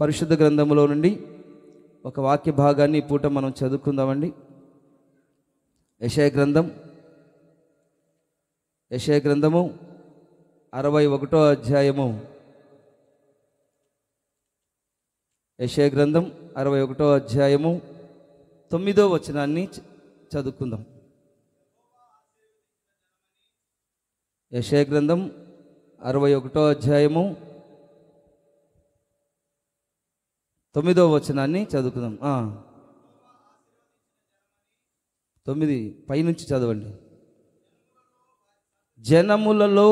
పరిశుద్ధ గ్రంథములో నుండి ఒక వాక్య భాగాన్ని ఈ పూట మనం చదువుకుందామండి. యెషయా గ్రంథము 61వ అధ్యాయము. యెషయా గ్రంథం 61వ అధ్యాయము 9వ వచనాన్ని చదువుకుందాం. యెషయా గ్రంథం 61వ అధ్యాయము 9వ వచనాన్ని చదువుకుందాం. 9 పైనుంచి చదవండి. జనములలో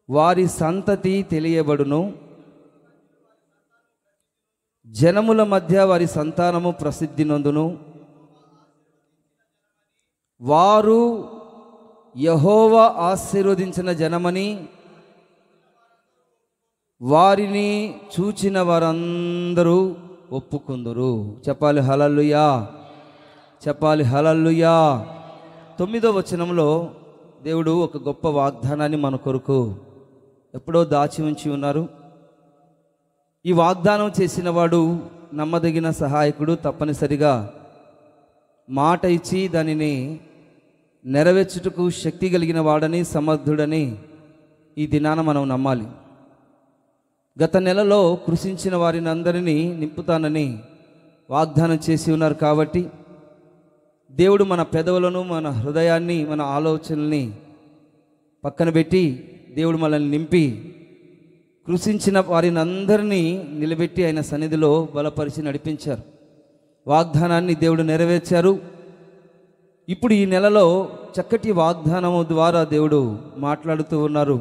వారి సంతతి తెలియబడును, జనముల మధ్య వారి సంతానము ప్రసిద్ధి నొందును. వారు యెహోవా ఆశీర్వదించిన జనమని వారిని చూచిన వారందరూ ఒప్పుకుందురు. చెప్పాలి హల్లెలూయా, చెప్పాలి హల్లెలూయా. 9వ వచనంలో దేవుడు ఒక గొప్ప వాగ్దానాన్ని మన కొరకు ఎప్పుడో దాచి ఉంచి ఉన్నారు. ఈ వాగ్దానం చేసిన వాడు నమ్మదగిన సహాయకుడు, తప్పనిసరిగా మాట ఇచ్చి దానిని నెరవేర్చుటకు శక్తి కలిగిన వాడని, సమర్థుడని ఈ దినాన మనం నమ్మాలి. గత నెలలో కృషించిన వారిని అందరినీ నింపుతానని వాగ్దానం చేసి ఉన్నారు. కాబట్టి దేవుడు మన పెదవులను, మన హృదయాన్ని, మన ఆలోచనల్ని పక్కన పెట్టి దేవుడు మనల్ని నింపి కృషించిన వారిని అందరినీ నిలబెట్టి ఆయన సన్నిధిలో బలపరిచి నడిపించారు. వాగ్దానాన్ని దేవుడు నెరవేర్చారు. ఇప్పుడు ఈ నెలలో చక్కటి వాగ్దానము ద్వారా దేవుడు మాట్లాడుతూ ఉన్నారు.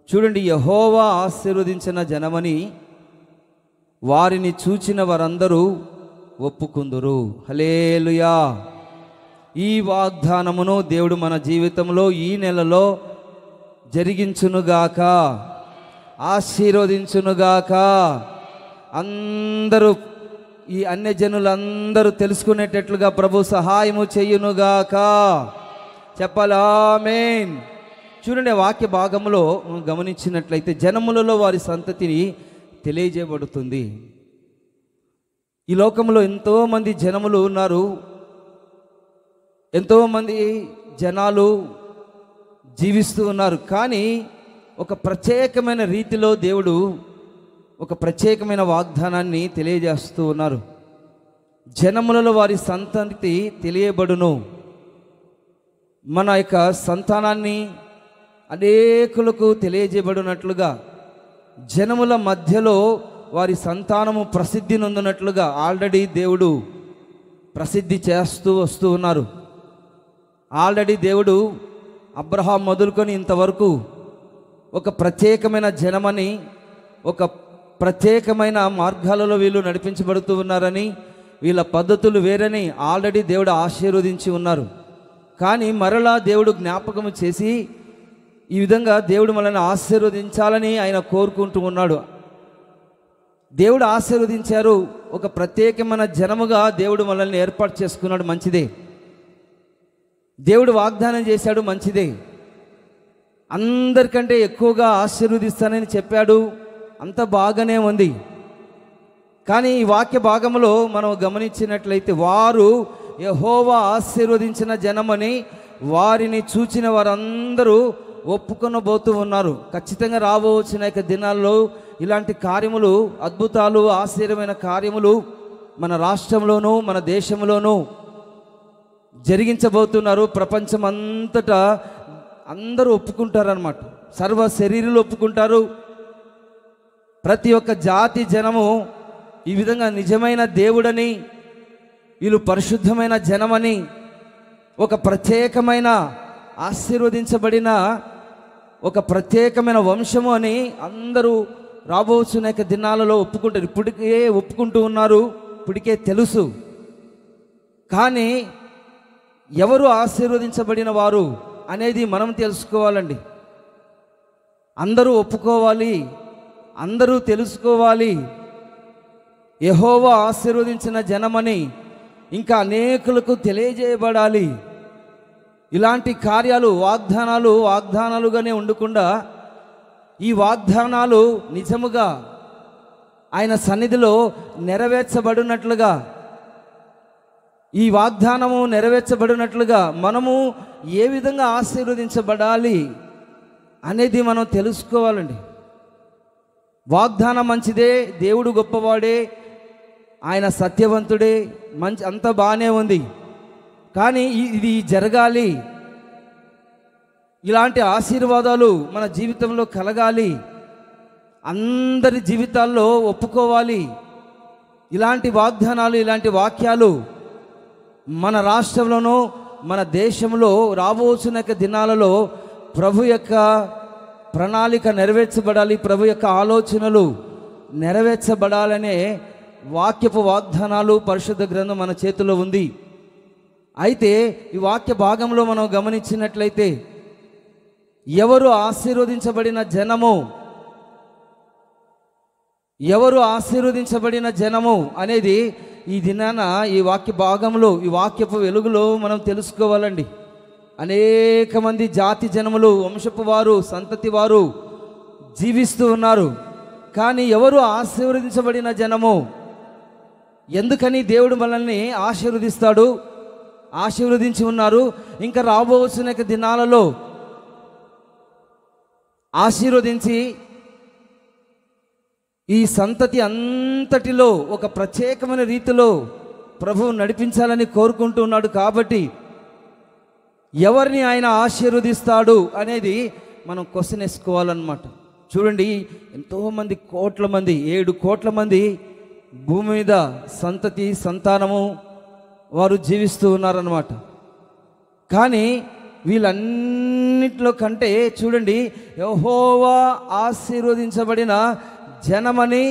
చూడండి, యెహోవా ఆశీర్వదించిన జనమని వారిని చూచిన వారందరూ ఒప్పుకుందురు. హల్లెలూయా. ఈ వాగ్దానమును దేవుడు మన జీవితంలో ఈ నెలలో జరిగించునుగాక, ఆశీర్వదించునుగాక. అందరూ, ఈ అన్యజనులందరూ తెలుసుకునేటట్లుగా ప్రభు సహాయము చేయునుగాక. చెప్పాలి ఆమేన్. చూడండి, వాక్య భాగంలో గమనించినట్లయితే జనములలో వారి సంతతిని తెలియజేయబడుతుంది. ఈ లోకంలో ఎంతోమంది జనములు ఉన్నారు, ఎంతోమంది జనాలు జీవిస్తూ ఉన్నారు. కానీ ఒక ప్రత్యేకమైన రీతిలో దేవుడు ఒక ప్రత్యేకమైన వాగ్దానాన్ని తెలియజేస్తూ ఉన్నారు. జనములలో వారి సంతతి తెలియబడును. మన యొక్క సంతానాన్ని అనేకులకు తెలియజేయబడినట్లుగా, జనముల మధ్యలో వారి సంతానము ప్రసిద్ధి నొందినట్లుగా ఆల్రెడీ దేవుడు ప్రసిద్ధి చేస్తూ వస్తూ ఉన్నారు. ఆల్రెడీ దేవుడు అబ్రహాం మొదలుకొని ఇంతవరకు ఒక ప్రత్యేకమైన జనమని, ఒక ప్రత్యేకమైన మార్గాలలో వీళ్ళు నడిపించబడుతూ ఉన్నారని, వీళ్ళ పద్ధతులు వేరని ఆల్రెడీ దేవుడు ఆశీర్వదించి ఉన్నారు. కానీ మరలా దేవుడు జ్ఞాపకం చేసి ఈ విధంగా దేవుడు మనల్ని ఆశీర్వదించాలని ఆయన కోరుకుంటూ ఉన్నాడు. దేవుడు ఆశీర్వదించారు, ఒక ప్రత్యేకమైన జనముగా దేవుడు మనల్ని ఏర్పాటు చేసుకున్నాడు, మంచిదే. దేవుడు వాగ్దానం చేశాడు, మంచిదే. అందరికంటే ఎక్కువగా ఆశీర్వదిస్తానని చెప్పాడు, అంత బాగానే ఉంది. కానీ ఈ వాక్య భాగంలో మనం గమనించినట్లయితే వారు యెహోవా ఆశీర్వదించిన జనమని వారిని చూచిన వారందరూ ఒప్పుకొనబోతూ ఉన్నారు. ఖచ్చితంగా రాబోచిన దినాల్లో ఇలాంటి కార్యములు, అద్భుతాలు, ఆశ్చర్యమైన కార్యములు మన రాష్ట్రంలోనూ మన దేశంలోనూ జరిగించబోతున్నారు. ప్రపంచం అంతటా అందరూ ఒప్పుకుంటారన్నమాట. సర్వ శరీరులు ఒప్పుకుంటారు. ప్రతి ఒక్క జాతి జనము ఈ విధంగా నిజమైన దేవుడని, వీళ్ళు పరిశుద్ధమైన జనమని, ఒక ప్రత్యేకమైన ఆశీర్వదించబడిన ఒక ప్రత్యేకమైన వంశము అని అందరూ రాబోతున్న దినాలలో ఒప్పుకుంటారు. ఇప్పటికే ఒప్పుకుంటూ ఉన్నారు, ఇప్పటికే తెలుసు. కానీ ఎవరు ఆశీర్వదించబడిన వారు అనేది మనం తెలుసుకోవాలండి. అందరూ ఒప్పుకోవాలి, అందరూ తెలుసుకోవాలి. యెహోవా ఆశీర్వదించిన జనమని ఇంకా అనేకులకు తెలియజేయబడాలి. ఇలాంటి కార్యాలు, వాగ్దానాలుగానే ఉండకుండా ఈ వాగ్దానాలు నిజముగా ఆయన సన్నిధిలో నెరవేర్చబడినట్లుగా, ఈ వాగ్దానము నెరవేర్చబడినట్లుగా మనము ఏ విధంగా ఆశీర్వదించబడాలి అనేది మనం తెలుసుకోవాలండి. వాగ్దానం మంచిదే, దేవుడు గొప్పవాడే, ఆయన సత్యవంతుడే, అంత బాగానే ఉంది. కానీ ఇది జరగాలి, ఇలాంటి ఆశీర్వాదాలు మన జీవితంలో కలగాలి, అందరి జీవితాల్లో ఒప్పుకోవాలి, ఇలాంటి వాగ్దానాలు, ఇలాంటి వాక్యాలు మన రాష్ట్రంలోనూ మన దేశంలో రాబోతున్న దినాలలో ప్రభు యొక్క ప్రణాళిక నెరవేర్చబడాలి, ప్రభు యొక్క ఆలోచనలు నెరవేర్చబడాలనే వాక్యపు వాగ్దానాలు పరిశుద్ధ గ్రంథం మన చేతిలో ఉంది. అయితే ఈ వాక్య భాగంలో మనం గమనించినట్లయితే ఎవరు ఆశీర్వదించబడిన జనము, ఎవరు ఆశీర్వదించబడిన జనము అనేది ఈ దినాన ఈ వాక్య భాగంలో, ఈ వాక్యపు వెలుగులో మనం తెలుసుకోవాలండి. అనేక మంది జాతి జనములు, వంశపు వారు, సంతతి వారు జీవిస్తూ ఉన్నారు. కానీ ఎవరు ఆశీర్వదించబడిన జనము? ఎందుకని దేవుడు మనల్ని ఆశీర్వదిస్తాడు, ఆశీర్వదించి ఉన్నారు, ఇంకా రాబోతున్న దినాలలో ఆశీర్వదించి ఈ సంతతి అంతటిలో ఒక ప్రత్యేకమైన రీతిలో ప్రభువు నడిపించాలని కోరుకుంటున్నాడు. కాబట్టి ఎవరిని ఆయన ఆశీర్వదిస్తాడు అనేది మనం క్వశ్చన్ వేసుకోవాలన్నమాట. చూడండి, ఎంతోమంది, కోట్ల మంది, 7 కోట్ల మంది భూమి మీద సంతతి, సంతానము వారు జీవిస్తూ ఉన్నారన్నమాట. కానీ వీళ్ళన్నిటిలో కంటే చూడండి, యెహోవా ఆశీర్వదించబడిన జనమని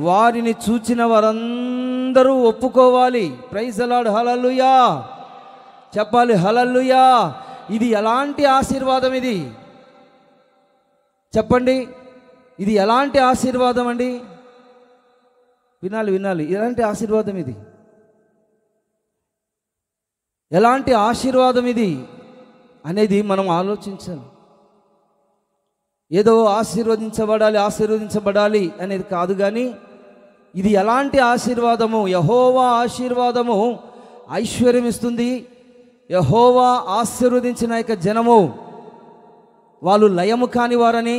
వారిని చూచిన వారందరూ ఒప్పుకోవాలి. ప్రైజ్ ది లార్డ్, హల్లెలూయా చెప్పాలి, హల్లెలూయా. ఇది ఎలాంటి ఆశీర్వాదం? ఇది చెప్పండి, ఇది ఎలాంటి ఆశీర్వాదం అండి? వినాలి, ఎలాంటి ఆశీర్వాదం ఇది? ఎలాంటి ఆశీర్వాదం ఇది అనేది మనం ఆలోచించాలి. ఏదో ఆశీర్వదించబడాలి అనేది కాదు, కానీ ఇది ఎలాంటి ఆశీర్వాదము? యెహోవా ఆశీర్వాదము ఐశ్వర్యం ఇస్తుంది. యెహోవా ఆశీర్వదించిన యొక్క జనము వాళ్ళు లయము కాని వారని,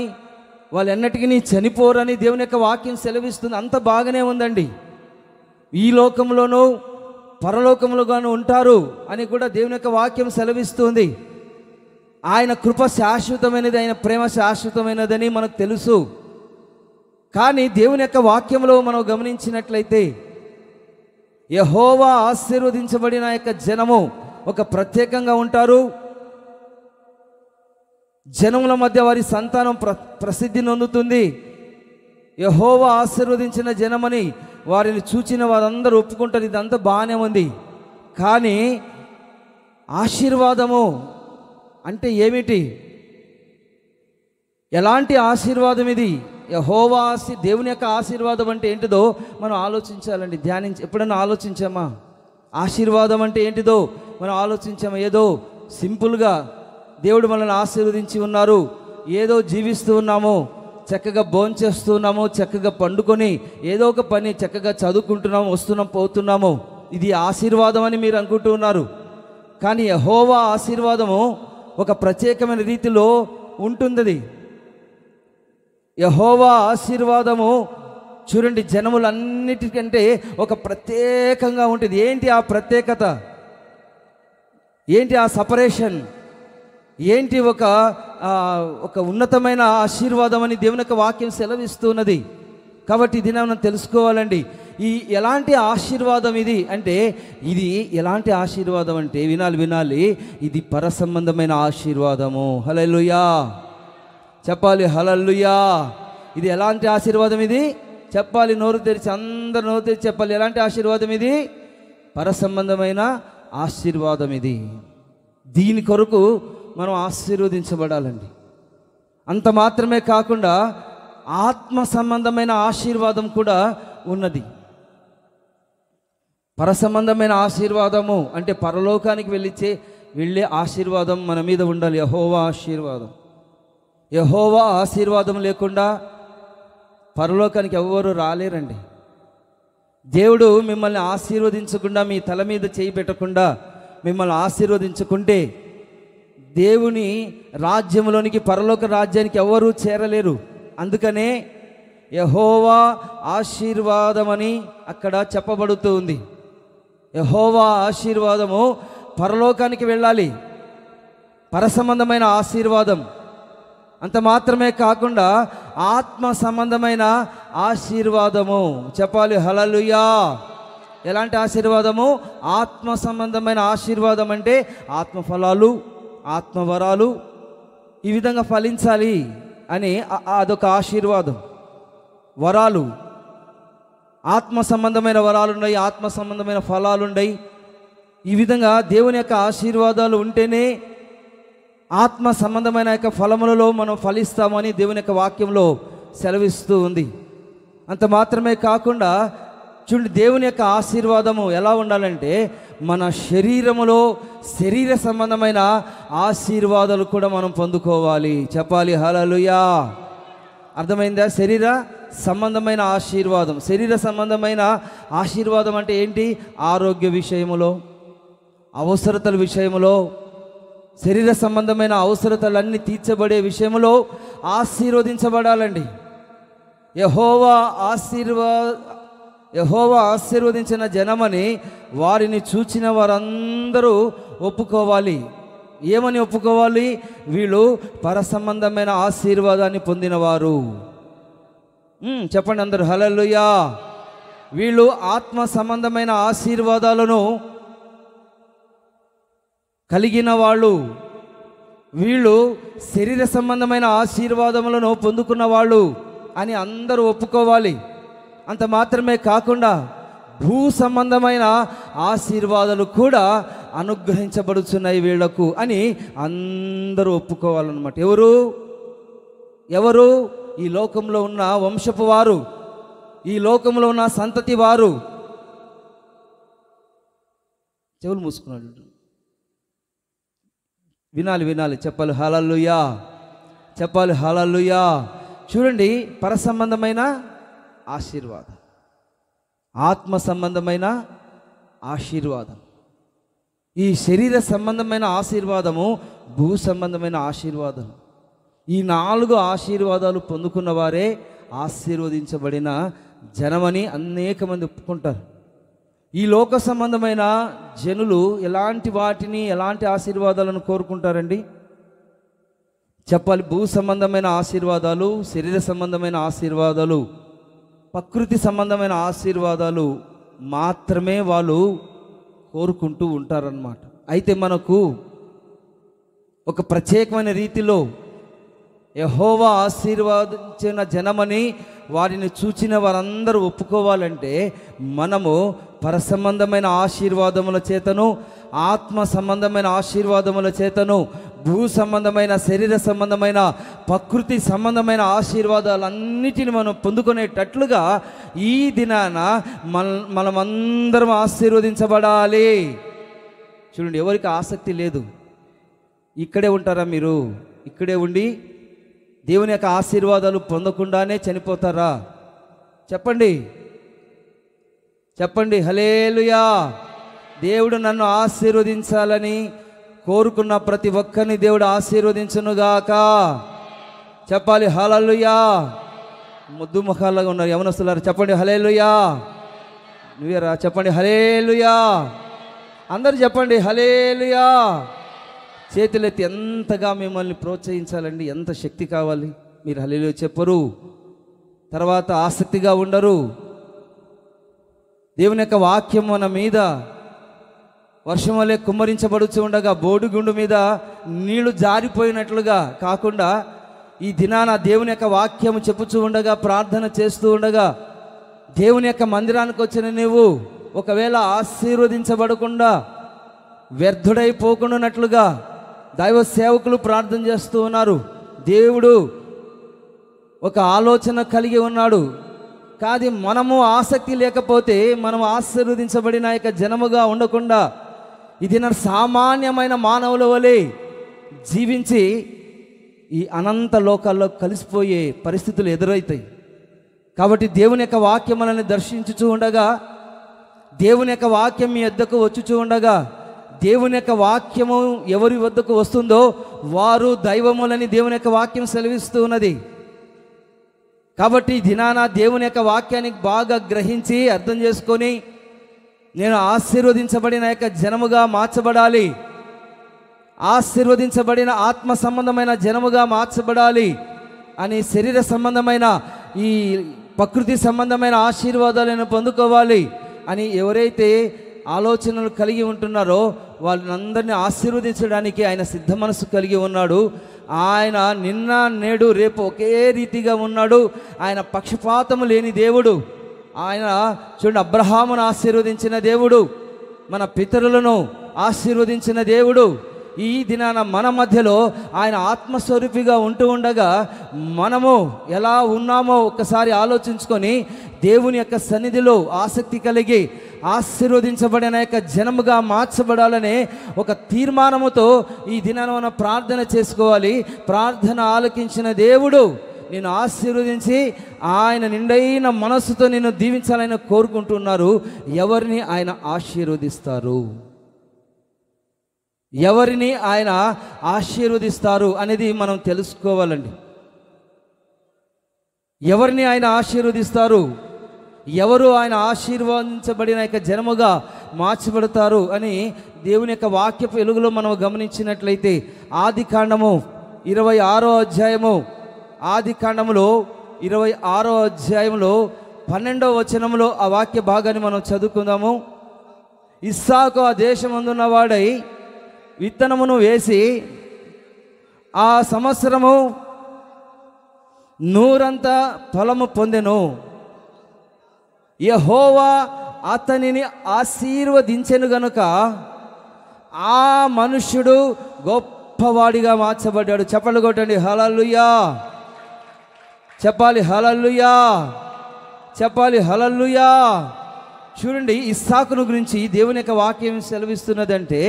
వాళ్ళు ఎన్నటికీ చనిపోరని దేవుని యొక్క వాక్యం సెలవిస్తుంది. అంత బాగానే ఉందండి. ఈ లోకంలోనూ పరలోకంలోగాను ఉంటారు అని కూడా దేవుని యొక్క వాక్యం సెలవిస్తుంది. ఆయన కృప శాశ్వతమైనది, ఆయన ప్రేమ శాశ్వతమైనదని మనకు తెలుసు. కానీ దేవుని యొక్క వాక్యంలో మనం గమనించినట్లయితే యెహోవా ఆశీర్వదించబడిన యొక్క జనము ఒక ప్రత్యేకంగా ఉంటారు. జనముల మధ్య వారి సంతానం ప్రసిద్ధి నొందుతుంది. యెహోవా ఆశీర్వదించిన జనమని వారిని చూచిన వారందరూ ఒప్పుకుంటారు. ఇదంతా బాగానే ఉంది. కానీ ఆశీర్వాదము అంటే ఏమిటి? ఎలాంటి ఆశీర్వాదం ఇది? యెహోవా దేవుని యొక్క ఆశీర్వాదం అంటే ఏంటిదో మనం ఆలోచించాలండి. ఎప్పుడైనా ఆలోచించామా? ఆశీర్వాదం అంటే ఏంటిదో మనం ఆలోచించామా? ఏదో సింపుల్గా దేవుడు మనల్ని ఆశీర్వదించి ఉన్నారు, ఏదో జీవిస్తూ ఉన్నాము, చక్కగా భోంచేస్తూ ఉన్నాము, చక్కగా పండుకొని ఏదో ఒక పని చక్కగా చదువుకుంటున్నాము, వస్తున్నాం, పోతున్నాము, ఇది ఆశీర్వాదం అని మీరు అనుకుంటూ ఉన్నారు. కానీ యెహోవా ఆశీర్వాదము ఒక ప్రత్యేకమైన రీతిలో ఉంటుంది. యెహోవా ఆశీర్వాదము చూడండి, జనములన్నిటికంటే ఒక ప్రత్యేకంగా ఉంటుంది. ఏంటి ఆ ప్రత్యేకత? ఏంటి ఆ సపరేషన్? ఏంటి ఒక ఉన్నతమైన ఆశీర్వాదం అని దేవుని యొక్క వాక్యం సెలవిస్తున్నది. కాబట్టి ఇది మనం తెలుసుకోవాలండి. ఈ ఎలాంటి ఆశీర్వాదం ఇది అంటే, ఇది ఎలాంటి ఆశీర్వాదం అంటే వినాలి, ఇది పరసంబంధమైన ఆశీర్వాదము. హల్లెలూయా చెప్పాలి, హల్లెలూయా. ఇది ఎలాంటి ఆశీర్వాదం? ఇది చెప్పాలి, నోరు తెరిచి, అందరు నోరు తెరిచి చెప్పాలి. ఎలాంటి ఆశీర్వాదం ఇది? పరసంబంధమైన ఆశీర్వాదం ఇది. దీని కొరకు మనం ఆశీర్వదించబడాలండి. అంత మాత్రమే కాకుండా ఆత్మ సంబంధమైన ఆశీర్వాదం కూడా ఉన్నది. పరసంబంధమైన ఆశీర్వాదము అంటే పరలోకానికి వెళ్ళే ఆశీర్వాదం మన మీద ఉండాలి. యెహోవా ఆశీర్వాదం. యెహోవా ఆశీర్వాదం లేకుండా పరలోకానికి ఎవ్వరూ రాలేరండి. దేవుడు మిమ్మల్ని ఆశీర్వదించకుండా, మీ తల మీద చేయి పెట్టకుండా మిమ్మల్ని ఆశీర్వదించుకుంటే దేవుని రాజ్యంలోనికి, పరలోక రాజ్యానికి ఎవరూ చేరలేరు. అందుకనే యెహోవా ఆశీర్వాదమని అక్కడ చెప్పబడుతూ ఉంది. యెహోవా ఆశీర్వాదము పరలోకానికి వెళ్ళాలి, పరసంబంధమైన ఆశీర్వాదం. అంత మాత్రమే కాకుండా ఆత్మ సంబంధమైన ఆశీర్వాదము. చెప్పాలి హల్లెలూయా. ఎలాంటి ఆశీర్వాదము? ఆత్మ సంబంధమైన ఆశీర్వాదం అంటే ఆత్మఫలాలు, ఆత్మవరాలు ఈ విధంగా ఫలించాలి అని అదొక ఆశీర్వాదం. వరాలు, ఆత్మ సంబంధమైన వరాలు ఉన్నాయి, ఆత్మ సంబంధమైన ఫలాలు ఉన్నాయి. ఈ విధంగా దేవుని యొక్క ఆశీర్వాదాలు ఉంటేనే ఆత్మ సంబంధమైన యొక్క ఫలములలో మనం ఫలిస్తామని దేవుని యొక్క వాక్యంలో సెలవిస్తూ ఉంది. అంత మాత్రమే కాకుండా చూడండి, దేవుని యొక్క ఆశీర్వాదము ఎలా ఉండాలంటే మన శరీరములో శరీర సంబంధమైన ఆశీర్వాదాలు కూడా మనం పొందుకోవాలి. చెప్పాలి హల్లెలూయా. అర్థమైందా? శరీర సంబంధమైన ఆశీర్వాదం. శరీర సంబంధమైన ఆశీర్వాదం అంటే ఏంటి? ఆరోగ్య విషయములో, అవసరతల విషయములో, శరీర సంబంధమైన అవసరతలన్నీ తీర్చబడే విషయంలో ఆశీర్వదించబడాలండి. యెహోవా ఆశీర్వదించిన జనమని వారిని చూచిన వారందరూ ఒప్పుకోవాలి. ఏమని ఒప్పుకోవాలి? వీళ్ళు పరసంబంధమైన ఆశీర్వాదాన్ని పొందినవారు. చెప్పండి అందరూ హల్లెలూయా. వీళ్ళు ఆత్మ సంబంధమైన ఆశీర్వాదాలను కలిగిన వాళ్ళు, వీళ్ళు శరీర సంబంధమైన ఆశీర్వాదములను పొందుకున్న వాళ్ళు అని అందరూ ఒప్పుకోవాలి. అంత మాత్రమే కాకుండా భూ సంబంధమైన ఆశీర్వాదాలు కూడా అనుగ్రహించబడుతున్నాయి వీళ్లకు అని అందరూ ఒప్పుకోవాలన్నమాట. ఎవరు? ఈ లోకంలో ఉన్న వంశపు వారు, ఈ లోకంలో ఉన్న సంతతి వారు. చెవులు మూసుకున్నాడు, వినాలి. చెప్పాలి హల్లెలూయా. చెప్పాలి హల్లెలూయా. చూడండి, పరసంబంధమైన ఆశీర్వాదం, ఆత్మ సంబంధమైన ఆశీర్వాదం, ఈ శరీర సంబంధమైన ఆశీర్వాదము, భూ సంబంధమైన ఆశీర్వాదం. ఈ 4 ఆశీర్వాదాలు పొందుకున్న వారే ఆశీర్వదించబడిన జనమని అనేక మంది ఒప్పుకుంటారు. ఈ లోక సంబంధమైన జనులు ఎలాంటి ఆశీర్వాదాలను కోరుకుంటారండి? చెప్పాలి. భూ సంబంధమైన ఆశీర్వాదాలు, శరీర సంబంధమైన ఆశీర్వాదాలు, ప్రకృతి సంబంధమైన ఆశీర్వాదాలు మాత్రమే వాళ్ళు కోరుకుంటూ ఉంటారన్నమాట. అయితే మనకు ఒక ప్రత్యేకమైన రీతిలో యెహోవా ఆశీర్వదించిన జనమని వారిని చూచిన వారందరూ ఒప్పుకోవాలంటే మనము పరసంబంధమైన ఆశీర్వాదముల చేతను, ఆత్మ సంబంధమైన ఆశీర్వాదముల చేతను, భూ సంబంధమైన, శరీర సంబంధమైన, ప్రకృతి సంబంధమైన ఆశీర్వాదాలన్నిటిని మనం పొందుకునేటట్లుగా ఈ దినాన మనమందరం ఆశీర్వదించబడాలి. చూడండి, ఎవరికి ఆసక్తి లేదు. ఇక్కడే ఉంటారా మీరు? ఇక్కడే ఉండి దేవుని యొక్క ఆశీర్వాదాలు పొందకుండానే చనిపోతారా? చెప్పండి హల్లెలూయా. దేవుడు నన్ను ఆశీర్వదించాలని కోరుకున్న ప్రతి ఒక్కరిని దేవుడు ఆశీర్వదించునుగాక. చెప్పాలి హల్లెలూయా. ముద్దు ముఖాలుగా ఉన్నారు యవనస్తులారు, చెప్పండి హల్లెలూయా. నువ్వేరా? చెప్పండి హల్లెలూయా. అందరు చెప్పండి హల్లెలూయా. చేతులెత్తి ఎంతగా మిమ్మల్ని ప్రోత్సహించాలండి, ఎంత శక్తి కావాలి. మీరు హల్లెలూయా చెప్పరు, తర్వాత ఆసక్తిగా ఉండరు. దేవుని యొక్క వాక్యం మన మీద వర్షం వలె కుమ్మరించబడుచు ఉండగా, బోడిగుండు మీద నీళ్లు జారిపోయినట్లుగా కాకుండా ఈ దినాన దేవుని యొక్క వాక్యం చెప్పుచూ ఉండగా, ప్రార్థన చేస్తూ ఉండగా, దేవుని యొక్క మందిరానికి వచ్చిన నీవు ఒకవేళ ఆశీర్వదించబడకుండా వ్యర్థుడైపోకుండానట్లుగా దైవ సేవకులు ప్రార్థన చేస్తూ ఉన్నారు. దేవుడు ఒక ఆలోచన కలిగి ఉన్నాడు. కాదు, మనము ఆసక్తి లేకపోతే మనం ఆశీర్వదించబడిన యొక్క జనముగా ఉండకుండా ఇది నా సామాన్యమైన మానవుల వలె జీవించి ఈ అనంత లోకాల్లో కలిసిపోయే పరిస్థితులు ఎదురవుతాయి. కాబట్టి దేవుని యొక్క వాక్యం మనల్ని దర్శించుచూ ఉండగా దేవుని యొక్క వాక్యం మీ వద్దకు వచ్చుచూ ఉండగా, దేవుని యొక్క వాక్యము ఎవరి వద్దకు వస్తుందో వారు దైవములని దేవుని యొక్క వాక్యం సెలవిస్తూ ఉన్నది. కాబట్టి దినాన దేవుని యొక్క వాక్యాన్ని బాగా గ్రహించి అర్థం చేసుకొని నేను ఆశీర్వదించబడిన యొక్క జనముగా మార్చబడాలి, ఆశీర్వదించబడిన ఆత్మ సంబంధమైన జనముగా మార్చబడాలి అని శరీర సంబంధమైన ఈ ప్రకృతి సంబంధమైన ఆశీర్వాదాలను పొందుకోవాలి అని ఎవరైతే ఆలోచనలు కలిగి ఉంటున్నారో వాళ్ళందరినీ ఆశీర్వదించడానికి ఆయన సిద్ధ మనసు కలిగి ఉన్నాడు. ఆయన నిన్న నేడు రేపు ఒకే రీతిగా ఉన్నాడు. ఆయన పక్షపాతము లేని దేవుడు. ఆయన చూడండి, అబ్రహామును ఆశీర్వదించిన దేవుడు, మన పితరులను ఆశీర్వదించిన దేవుడు. ఈ దినాన మన మధ్యలో ఆయన ఆత్మస్వరూపిగా ఉంటూ ఉండగా మనము ఎలా ఉన్నామో ఒక్కసారి ఆలోచించుకొని దేవుని యొక్క సన్నిధిలో ఆసక్తి కలిగి ఆశీర్వదించబడిన యొక్క జనముగా మార్చబడాలనే ఒక తీర్మానముతో ఈ దినాన మనం ప్రార్థన చేసుకోవాలి. ప్రార్థన ఆలకించిన దేవుడు నేను ఆశీర్వదించి ఆయన నిండైన మనస్సుతో నిన్ను దీవించాలని కోరుకుంటున్నారు. ఎవరిని ఆయన ఆశీర్వదిస్తారు, ఎవరిని ఆయన ఆశీర్వదిస్తారు అనేది మనం తెలుసుకోవాలండి. ఎవరిని ఆయన ఆశీర్వదిస్తారు, ఎవరు ఆయన ఆశీర్వదించబడిన యొక్క జనముగా మార్చబడతారు అని దేవుని యొక్క వాక్యపు వెలుగులో మనం గమనించినట్లయితే ఆది కాండము 26వ అధ్యాయము, ఆది కాండములో 26వ అధ్యాయంలో 12వ వచనంలో ఆ వాక్య భాగాన్ని మనం చదువుకుందాము. ఇస్సాకు ఆ దేశమందున్న వాడై విత్తనమును వేసి ఆ సంవత్సరము 100 ఫలము పొందెను. యెహోవా అతనిని ఆశీర్వదించెను గనుక ఆ మనుష్యుడు గొప్పవాడిగా మార్చబడ్డాడు. చప్పట్లు కొట్టండి, హల్లెలూయా చెప్పాలి, హల్లెలూయా చెప్పాలి, హల్లెలూయా. చూడండి, ఇస్సాకును గురించి దేవుని యొక్క వాక్యం సెలవిస్తున్నదంటే,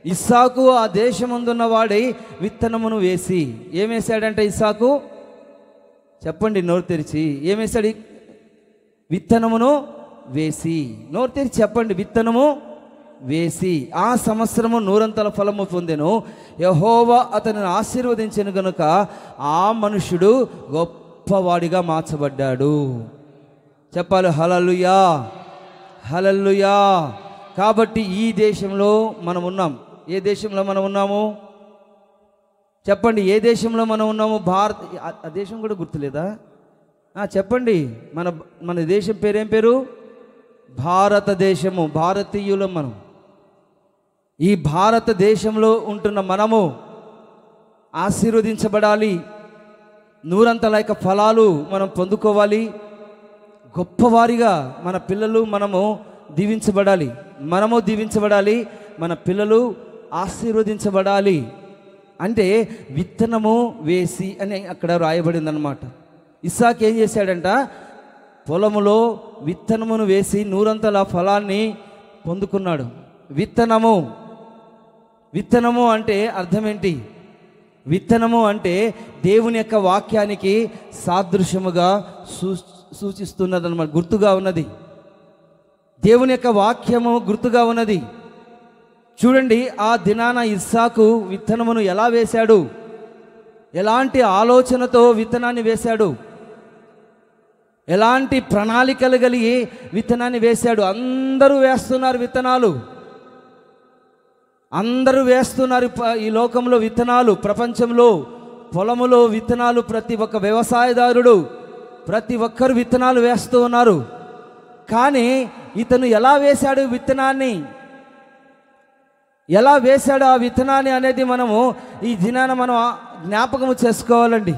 ఇస్సాకు ఆ దేశమందున్న వాడై విత్తనమును వేసి, ఏమేశాడంటే ఇస్సాకు, చెప్పండి నోరు తెరిచి, ఏమేశాడు? విత్తనమును వేసి. నోరు తెరిచి చెప్పండి, విత్తనము వేసి ఆ సంవత్సరము 100 ఫలము పొందెను. యెహోవా అతనిని ఆశీర్వదించెను గనుక ఆ మనుషుడు గొప్పవాడిగా మార్చబడ్డాడు. చెప్పాలి, హల్లెలూయా హల్లెలూయా. కాబట్టి ఈ దేశంలో మనం ఉన్నాం. ఏ దేశంలో మనం ఉన్నాము? చెప్పండి, ఏ దేశంలో మనం ఉన్నాము? భారత్. ఆ దేశం కూడా గుర్తులేదా? చెప్పండి, మన దేశం పేరేం పేరు? భారతదేశము. భారతీయులం మనం. ఈ భారతదేశంలో ఉంటున్న మనము ఆశీర్వదించబడాలి, 100 ఫలాలు మనం పొందుకోవాలి, గొప్పవారిగా మన పిల్లలు మనము దీవించబడాలి, మనము దీవించబడాలి, మన పిల్లలు ఆశీర్వదించబడాలి. అంటే విత్తనము వేసి అని అక్కడ రాయబడింది అన్నమాట. ఇస్సాకు ఏం చేశాడంట? పొలములో విత్తనమును వేసి 100 ఫలాన్ని పొందుకున్నాడు. విత్తనము అంటే అర్థం ఏంటి? విత్తనము అంటే దేవుని యొక్క వాక్యానికి సాదృశ్యముగా సూచిస్తున్నదన్నమాట, గుర్తుగా ఉన్నది. దేవుని యొక్క వాక్యము గుర్తుగా ఉన్నది. చూడండి, ఆ దినాన ఇస్సాకు విత్తనమును ఎలా వేశాడు, ఎలాంటి ఆలోచనతో విత్తనాన్ని వేశాడు, ఎలాంటి ప్రణాళికలు కలిగి విత్తనాన్ని వేశాడు. అందరూ వేస్తున్నారు విత్తనాలు, అందరూ వేస్తున్నారు ఈ లోకంలో విత్తనాలు, ప్రపంచంలో పొలములో విత్తనాలు. ప్రతి ఒక్క వ్యవసాయదారుడు, ప్రతి ఒక్కరు విత్తనాలు వేస్తూ ఉన్నారు. కానీ ఇతను ఎలా వేశాడు విత్తనాన్ని, ఎలా వేశాడు ఆ విత్తనాన్ని అనేది మనము ఈ దినాన మనం జ్ఞాపకము చేసుకోవాలండి.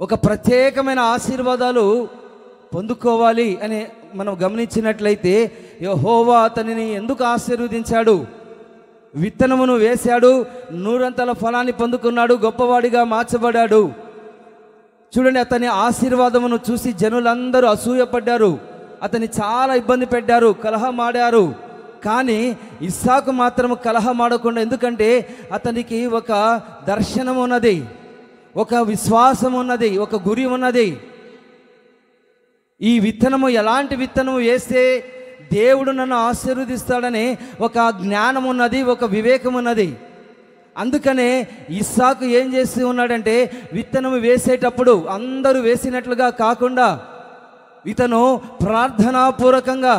ఒక ప్రత్యేకమైన ఆశీర్వాదాలు పొందుకోవాలి అని మనం గమనించినట్లయితే, యెహోవా అతనిని ఎందుకు ఆశీర్వదించాడు? విత్తనమును వేశాడు, 100 ఫలాన్ని పొందుకున్నాడు, గొప్పవాడిగా మార్చబడ్డాడు. చూడండి, అతని ఆశీర్వాదమును చూసి జనులందరూ అసూయపడ్డారు, అతన్ని చాలా ఇబ్బంది పెట్టారు, కలహమాడారు. కానీ ఇస్సాకు మాత్రం కలహమాడకుండా, ఎందుకంటే అతనికి ఒక దర్శనం ఉన్నది, ఒక విశ్వాసం ఉన్నది, ఒక గురి ఉన్నది. ఈ విత్తనము ఎలాంటి విత్తనము వేస్తే దేవుడు నన్ను ఆశీర్వదిస్తాడని ఒక జ్ఞానం ఉన్నది, ఒక వివేకం ఉన్నది. అందుకనే ఇస్సాకు ఏం చేస్తూ ఉన్నాడంటే, విత్తనము వేసేటప్పుడు అందరూ వేసినట్లుగా కాకుండా ఇతను ప్రార్థనాపూర్వకంగా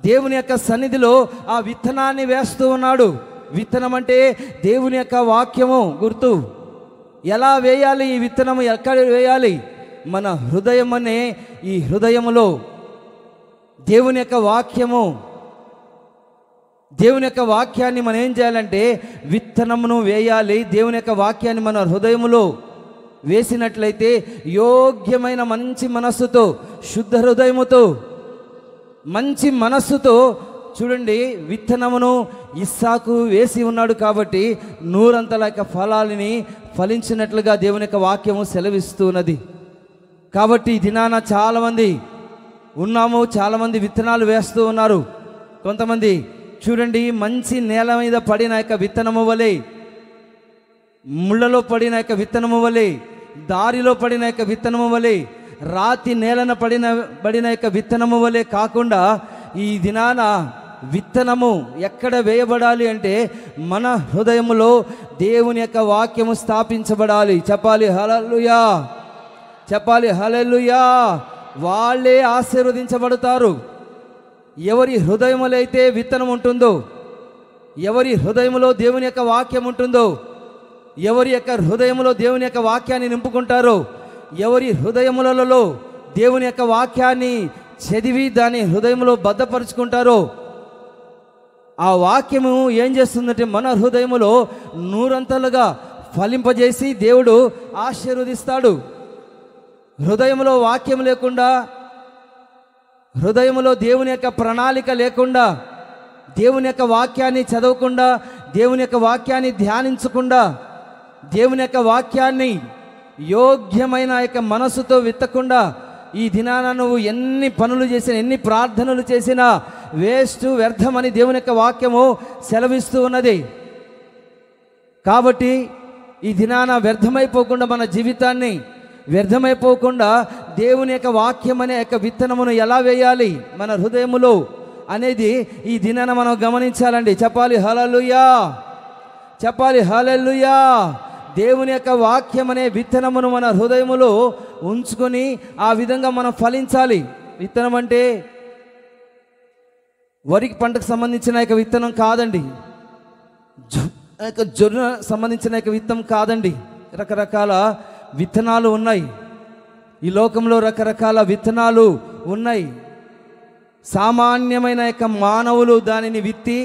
దేవుని యొక్క సన్నిధిలో ఆ విత్తనాన్ని వేస్తూ ఉన్నాడు. విత్తనం అంటే దేవుని యొక్క వాక్యము గుర్తు. ఎలా వేయాలి ఈ విత్తనము, ఎక్కడ వేయాలి? మన హృదయం అనే ఈ హృదయములో దేవుని యొక్క వాక్యము, దేవుని యొక్క వాక్యాన్ని మనం ఏం చేయాలంటే విత్తనమును వేయాలి. దేవుని యొక్క వాక్యాన్ని మన హృదయములో వేసినట్లయితే యోగ్యమైన మంచి మనస్సుతో, శుద్ధ హృదయముతో, మంచి మనస్సుతో చూడండి, విత్తనమును ఇస్సాకు వేసి ఉన్నాడు కాబట్టి నూరంతల యొక్క ఫలాలని ఫలించినట్లుగా దేవుని యొక్క వాక్యము సెలవిస్తున్నది. కాబట్టి ఈ దినాన చాలామంది ఉన్నాము, చాలామంది విత్తనాలు వేస్తూ ఉన్నారు. కొంతమంది చూడండి, మంచి నేల మీద పడిన యొక్క విత్తనము వలె, ముళ్ళలో పడిన యొక్క విత్తనము వలె, దారిలో పడిన యొక్క విత్తనము వలె, రాతి నేలన పడిన యొక్క విత్తనము వలె కాకుండా ఈ దినాన విత్తనము ఎక్కడ వేయబడాలి అంటే మన హృదయములో దేవుని యొక్క వాక్యము స్థాపించబడాలి. చెప్పాలి హల్లెలూయా, చెప్పాలి హల్లెలూయా. వాళ్ళే ఆశీర్వదించబడతారు. ఎవరి హృదయములో అయితే విత్తనం ఉంటుందో, ఎవరి హృదయములో దేవుని యొక్క వాక్యం ఉంటుందో, ఎవరి యొక్క హృదయములో దేవుని యొక్క వాక్యాన్ని నింపుకుంటారో, ఎవరి హృదయములలో దేవుని యొక్క వాక్యాన్ని చదివి దాని హృదయంలో భద్రపరుచుకుంటారో, ఆ వాక్యము ఏం చేస్తుందంటే మన హృదయములో నూరంతలుగా ఫలింపజేసి దేవుడు ఆశీర్వదిస్తాడు. హృదయంలో వాక్యం లేకుండా, హృదయంలో దేవుని యొక్క ప్రణాళిక లేకుండా, దేవుని యొక్క వాక్యాన్ని చదవకుండా, దేవుని యొక్క వాక్యాన్ని ధ్యానించకుండా, దేవుని యొక్క వాక్యాన్ని యోగ్యమైన యొక్క మనసుతో విత్తకుండా ఈ దినాన నువ్వు ఎన్ని పనులు చేసినా, ఎన్ని ప్రార్థనలు చేసినా వేస్ట్, వ్యర్థమని దేవుని యొక్క వాక్యము సెలవిస్తూ ఉన్నది. కాబట్టి ఈ దినాన వ్యర్థమైపోకుండా, మన జీవితాన్ని వ్యర్థమైపోకుండా దేవుని యొక్క వాక్యం అనే యొక్క విత్తనమును ఎలా వేయాలి మన హృదయములో అనేది ఈ దినాన మనం గమనించాలండి. చెప్పాలి హల్లెలూయా, చెప్పాలి హల్లెలూయా. దేవుని యొక్క వాక్యం అనే విత్తనమును మన హృదయములో ఉంచుకొని ఆ విధంగా మనం ఫలించాలి. విత్తనం అంటే వరికి పంటకు సంబంధించిన యొక్క విత్తనం కాదండి, జొన్న సంబంధించిన యొక్క విత్తనం కాదండి. రకరకాల విత్తనాలు ఉన్నాయి ఈ లోకంలో, రకరకాల విత్తనాలు ఉన్నాయి. సామాన్యమైన యొక్క మానవులు దానిని విత్తి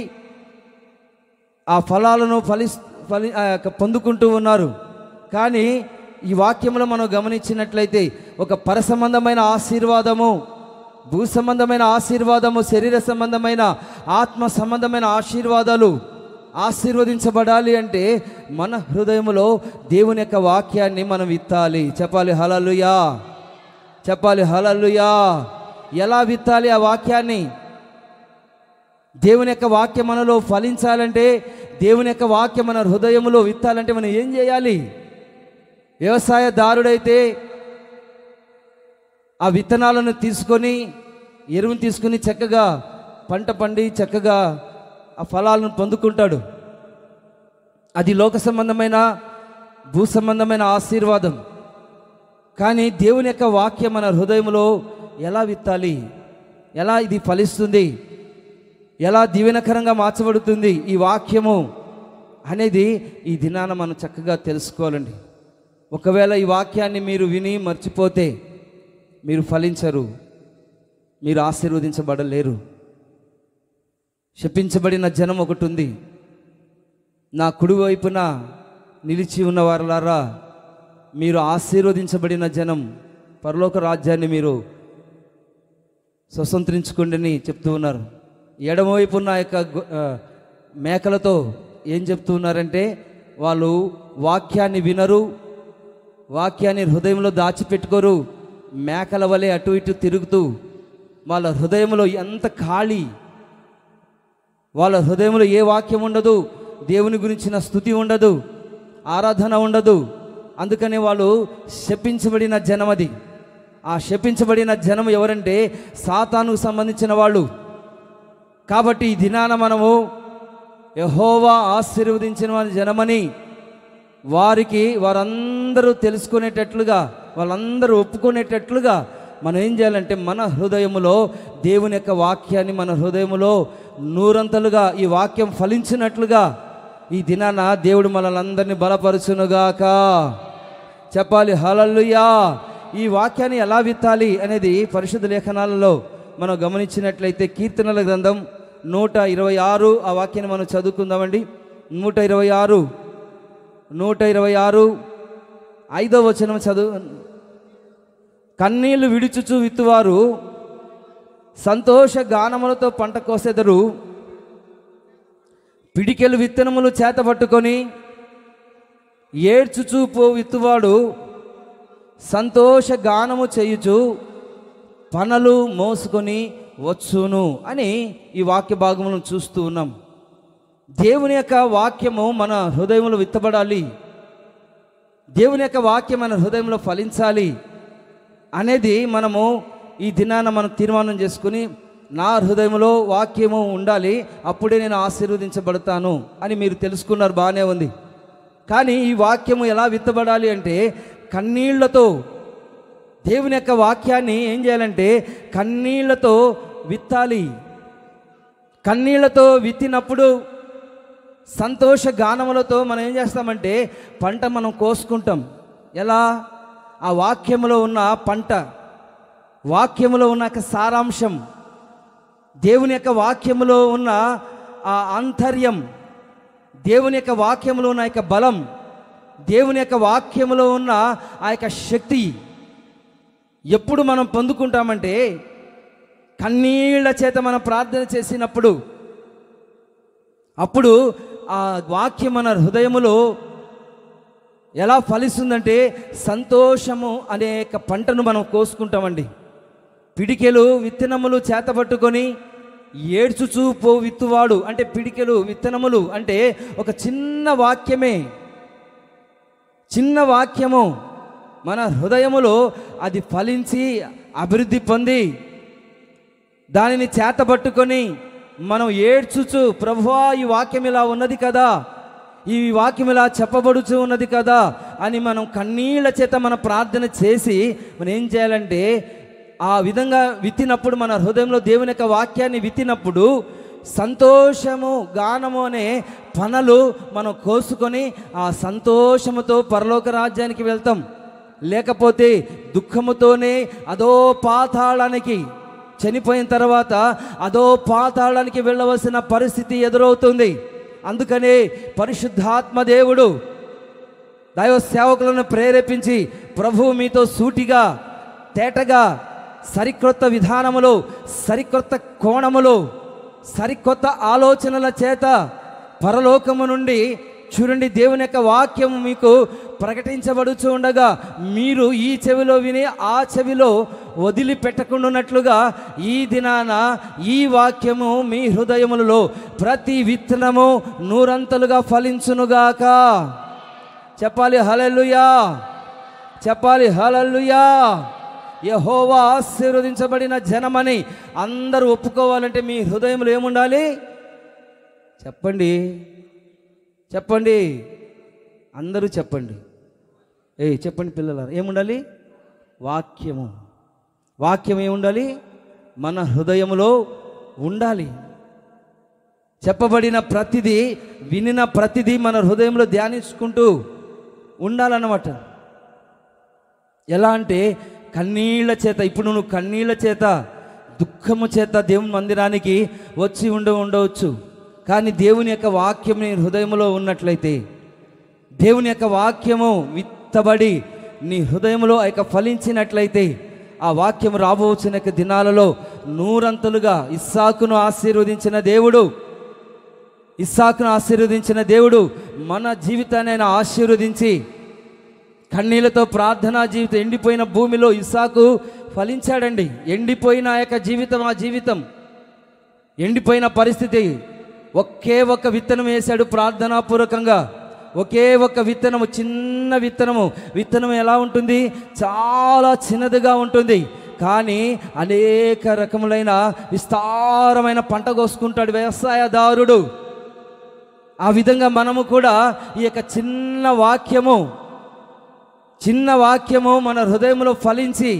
ఆ ఫలాలను పొందుకుంటూ ఉన్నారు. కానీ ఈ వాక్యంలో మనం గమనించినట్లయితే ఒక పరసంబంధమైన ఆశీర్వాదము, భూ సంబంధమైన ఆశీర్వాదము, శరీర సంబంధమైన, ఆత్మ సంబంధమైన ఆశీర్వాదాలు ఆశీర్వదించబడాలి అంటే మన హృదయంలో దేవుని యొక్క వాక్యాన్ని మనం విత్తాలి. చెప్పాలి హల్లెలూయా, చెప్పాలి హల్లెలూయా. ఎలా విత్తాలి ఆ వాక్యాన్ని? దేవుని యొక్క వాక్యం మనలో ఫలించాలంటే, దేవుని యొక్క వాక్యం మన హృదయంలో విత్తాలంటే మనం ఏం చేయాలి? వ్యవసాయదారుడైతే ఆ విత్తనాలను తీసుకొని, ఎరువును తీసుకొని చక్కగా పంట పండి చక్కగా ఆ ఫలాలను పొందుకుంటాడు. అది లోక సంబంధమైన, భూ సంబంధమైన ఆశీర్వాదం. కానీ దేవుని యొక్క వాక్యం మన హృదయంలో ఎలా విత్తాలి, ఎలా ఇది ఫలిస్తుంది, ఎలా దీవెనకరంగా మార్చబడుతుంది ఈ వాక్యము అనేది ఈ దినాన మనం చక్కగా తెలుసుకోవాలండి. ఒకవేళ ఈ వాక్యాన్ని మీరు విని మర్చిపోతే మీరు ఫలించరు, మీరు ఆశీర్వదించబడలేరు. శపించబడిన జనం ఒకటి ఉంది. నా కుడి వైపున నిలిచి ఉన్న వారలారా, మీరు ఆశీర్వదించబడిన జనం, పరలోక రాజ్యాన్ని మీరు స్వతంత్రించుకోండి అని చెప్తూ ఉన్నారు. ఎడమవైపు ఉన్న యొక్క మేకలతో ఏం చెప్తూ ఉన్నారంటే, వాళ్ళు వాక్యాన్ని వినరు, వాక్యాన్ని హృదయంలో దాచిపెట్టుకోరు, మేకల వలె అటు ఇటు తిరుగుతూ వాళ్ళ హృదయంలో ఎంత ఖాళీ, వాళ్ళ హృదయంలో ఏ వాక్యం ఉండదు, దేవుని గురించిన స్తుతి ఉండదు, ఆరాధన ఉండదు. అందుకనే వాళ్ళు శపించబడిన జనమది. ఆ శపించబడిన జనం ఎవరంటే సాతానుకు సంబంధించిన వాళ్ళు. కాబట్టి ఈ దినాన మనము యెహోవా ఆశీర్వదించిన జనమని వారందరూ తెలుసుకునేటట్లుగా, వాళ్ళందరూ ఒప్పుకునేటట్లుగా మనం ఏం చేయాలంటే మన హృదయములో దేవుని యొక్క వాక్యాన్ని మన హృదయములో నూరంతలుగా ఈ వాక్యం ఫలించినట్లుగా ఈ దినాన దేవుడు మనల్ని అందరినీ బలపరుచునుగాక. చెప్పాలి హల్లెలూయా. ఈ వాక్యాన్ని ఎలా విత్తాలి అనేది పరిశుద్ధ లేఖనాలలో మనం గమనించినట్లయితే కీర్తనల గ్రంథం 126 ఆ వాక్యాన్ని మనం చదువుకుందామండి. 126 5వ వచనం చదువు. కన్నీళ్లు విడుచుచు విత్తువారు సంతోష గానములతో పంట కోసెదరు. పిడికెలు విత్తనములు చేతపట్టుకొని ఏడ్చుచూ విత్తువాడు సంతోష గానము చేయుచు పనలు మోసుకొని వచ్చును అని ఈ వాక్య భాగములను చూస్తూ ఉన్నాం. దేవుని యొక్క వాక్యము మన హృదయంలో విత్తబడాలి, దేవుని యొక్క వాక్యం మన హృదయంలో ఫలించాలి అనేది మనము ఈ దినాన మనం తీర్మానం చేసుకుని, నా హృదయంలో వాక్యము ఉండాలి, అప్పుడే నేను ఆశీర్వదించబడతాను అని మీరు తెలుసుకున్నారు, బాగానే ఉంది. కానీ ఈ వాక్యము ఎలా విత్తబడాలి అంటే కన్నీళ్లతో. దేవుని యొక్క వాక్యాన్ని ఏం చేయాలంటే కన్నీళ్లతో విత్తాలి. కన్నీళ్లతో విత్తినప్పుడు సంతోష గానములతో మనం ఏం చేస్తామంటే పంట మనం కోసుకుంటాం. ఎలా? ఆ వాక్యములో ఉన్న పంట, వాక్యములో ఉన్న సారాంశం, దేవుని యొక్క వాక్యములో ఉన్న ఆ ఆంతర్యం, దేవుని యొక్క వాక్యములో ఉన్న యొక్క బలం, దేవుని యొక్క వాక్యములో ఉన్న ఆ యొక్క శక్తి ఎప్పుడు మనం పొందుకుంటామంటే కన్నీళ్ల చేత మనం ప్రార్థన చేసినప్పుడు. అప్పుడు ఆ వాక్యం మన హృదయములో ఎలా ఫలిస్తుందంటే సంతోషము అనేక పంటను మనం కోసుకుంటామండి. పిడికెలు విత్తనములు చేతపట్టుకొని ఏడ్చుచూ విత్తువాడు అంటే పిడికెలు విత్తనములు అంటే ఒక చిన్న వాక్యమే, చిన్న వాక్యము మన హృదయములో అది ఫలించి అభివృద్ధి పొంది దానిని చేతపట్టుకొని మనం ఏడ్చుచు ప్రభువా ఈ వాక్యం ఇలా ఉన్నది కదా, ఈ వాక్యం ఇలా చెప్పబడుచు ఉన్నది కదా అని మనం కన్నీళ్ల చేత మన ప్రార్థన చేసి మనం ఏం చేయాలంటే ఆ విధంగా విత్తినప్పుడు, మన హృదయంలో దేవుని యొక్క వాక్యాన్ని విత్తినప్పుడు సంతోషము గానము అనే పనలు మనం కోసుకొని ఆ సంతోషముతో పరలోక రాజ్యానికి వెళ్తాం. లేకపోతే దుఃఖముతోనే అదో పాతాళానికి, చనిపోయిన తర్వాత అదో పాతాళానికి వెళ్ళవలసిన పరిస్థితి ఎదురవుతుంది. అందుకనే పరిశుద్ధాత్మ దేవుడు దైవ సేవకులను ప్రేరేపించి ప్రభువు మీతో సూటిగా తేటగా సరికొత్త విధానములో, సరికొత్త కోణములో, సరికొత్త ఆలోచనల చేత పరలోకము నుండి చూడండి దేవుని యొక్క వాక్యము మీకు ప్రకటించబడుచు ఉండగా మీరు ఈ చెవిలో విని ఆ చెవిలో వదిలిపెట్టకుండానట్లుగా ఈ దినాన ఈ వాక్యము మీ హృదయములలో ప్రతి విత్తనము నూరంతలుగా ఫలించునుగాక. చెప్పాలి హల్లెలూయా, చెప్పాలి హల్లెలూయా. యెహోవా ఆశీర్వదించబడిన జనమని అందరూ ఒప్పుకోవాలంటే మీ హృదయంలో ఏముండాలి? చెప్పండి, చెప్పండి, అందరూ చెప్పండి. చెప్పండి పిల్లలారా, ఏముండాలి? వాక్యము. వాక్యం ఏముండాలి? మన హృదయములో ఉండాలి. చెప్పబడిన ప్రతిదీ, వినిన ప్రతిదీ మన హృదయంలో ధ్యానించుకుంటూ ఉండాలన్నమాట. ఎలా అంటే కన్నీళ్ల చేత. ఇప్పుడు నువ్వు కన్నీళ్ల చేత, దుఃఖము చేత దేవుని మందిరానికి వచ్చి ఉండవచ్చు. కానీ దేవుని యొక్క వాక్యం నీ హృదయంలో ఉన్నట్లయితే, దేవుని యొక్క వాక్యము విత్తబడి నీ హృదయంలో ఆ యొక్క ఫలించినట్లయితే, ఆ వాక్యం రాబోచిన దినాలలో నూరంతలుగా ఇస్సాకును ఆశీర్వదించిన దేవుడు మన జీవితాన్ని ఆయన ఆశీర్వదించి కన్నీళ్లతో ప్రార్థనా జీవితం, ఎండిపోయిన భూమిలో ఇస్సాకు ఫలించాడండి. ఎండిపోయిన ఆ యొక్క జీవితం ఎండిపోయిన పరిస్థితి, ఒకే ఒక్క విత్తనం వేశాడు ప్రార్థనాపూర్వకంగా. ఒకే ఒక్క విత్తనము, చిన్న విత్తనము ఎలా ఉంటుంది? చాలా చిన్నదిగా ఉంటుంది, కానీ అనేక రకములైన విస్తారమైన పంట కోసుకుంటాడు వ్యవసాయదారుడు. ఆ విధంగా మనము కూడా ఈ యొక్క చిన్న వాక్యము మన హృదయంలో ఫలించి,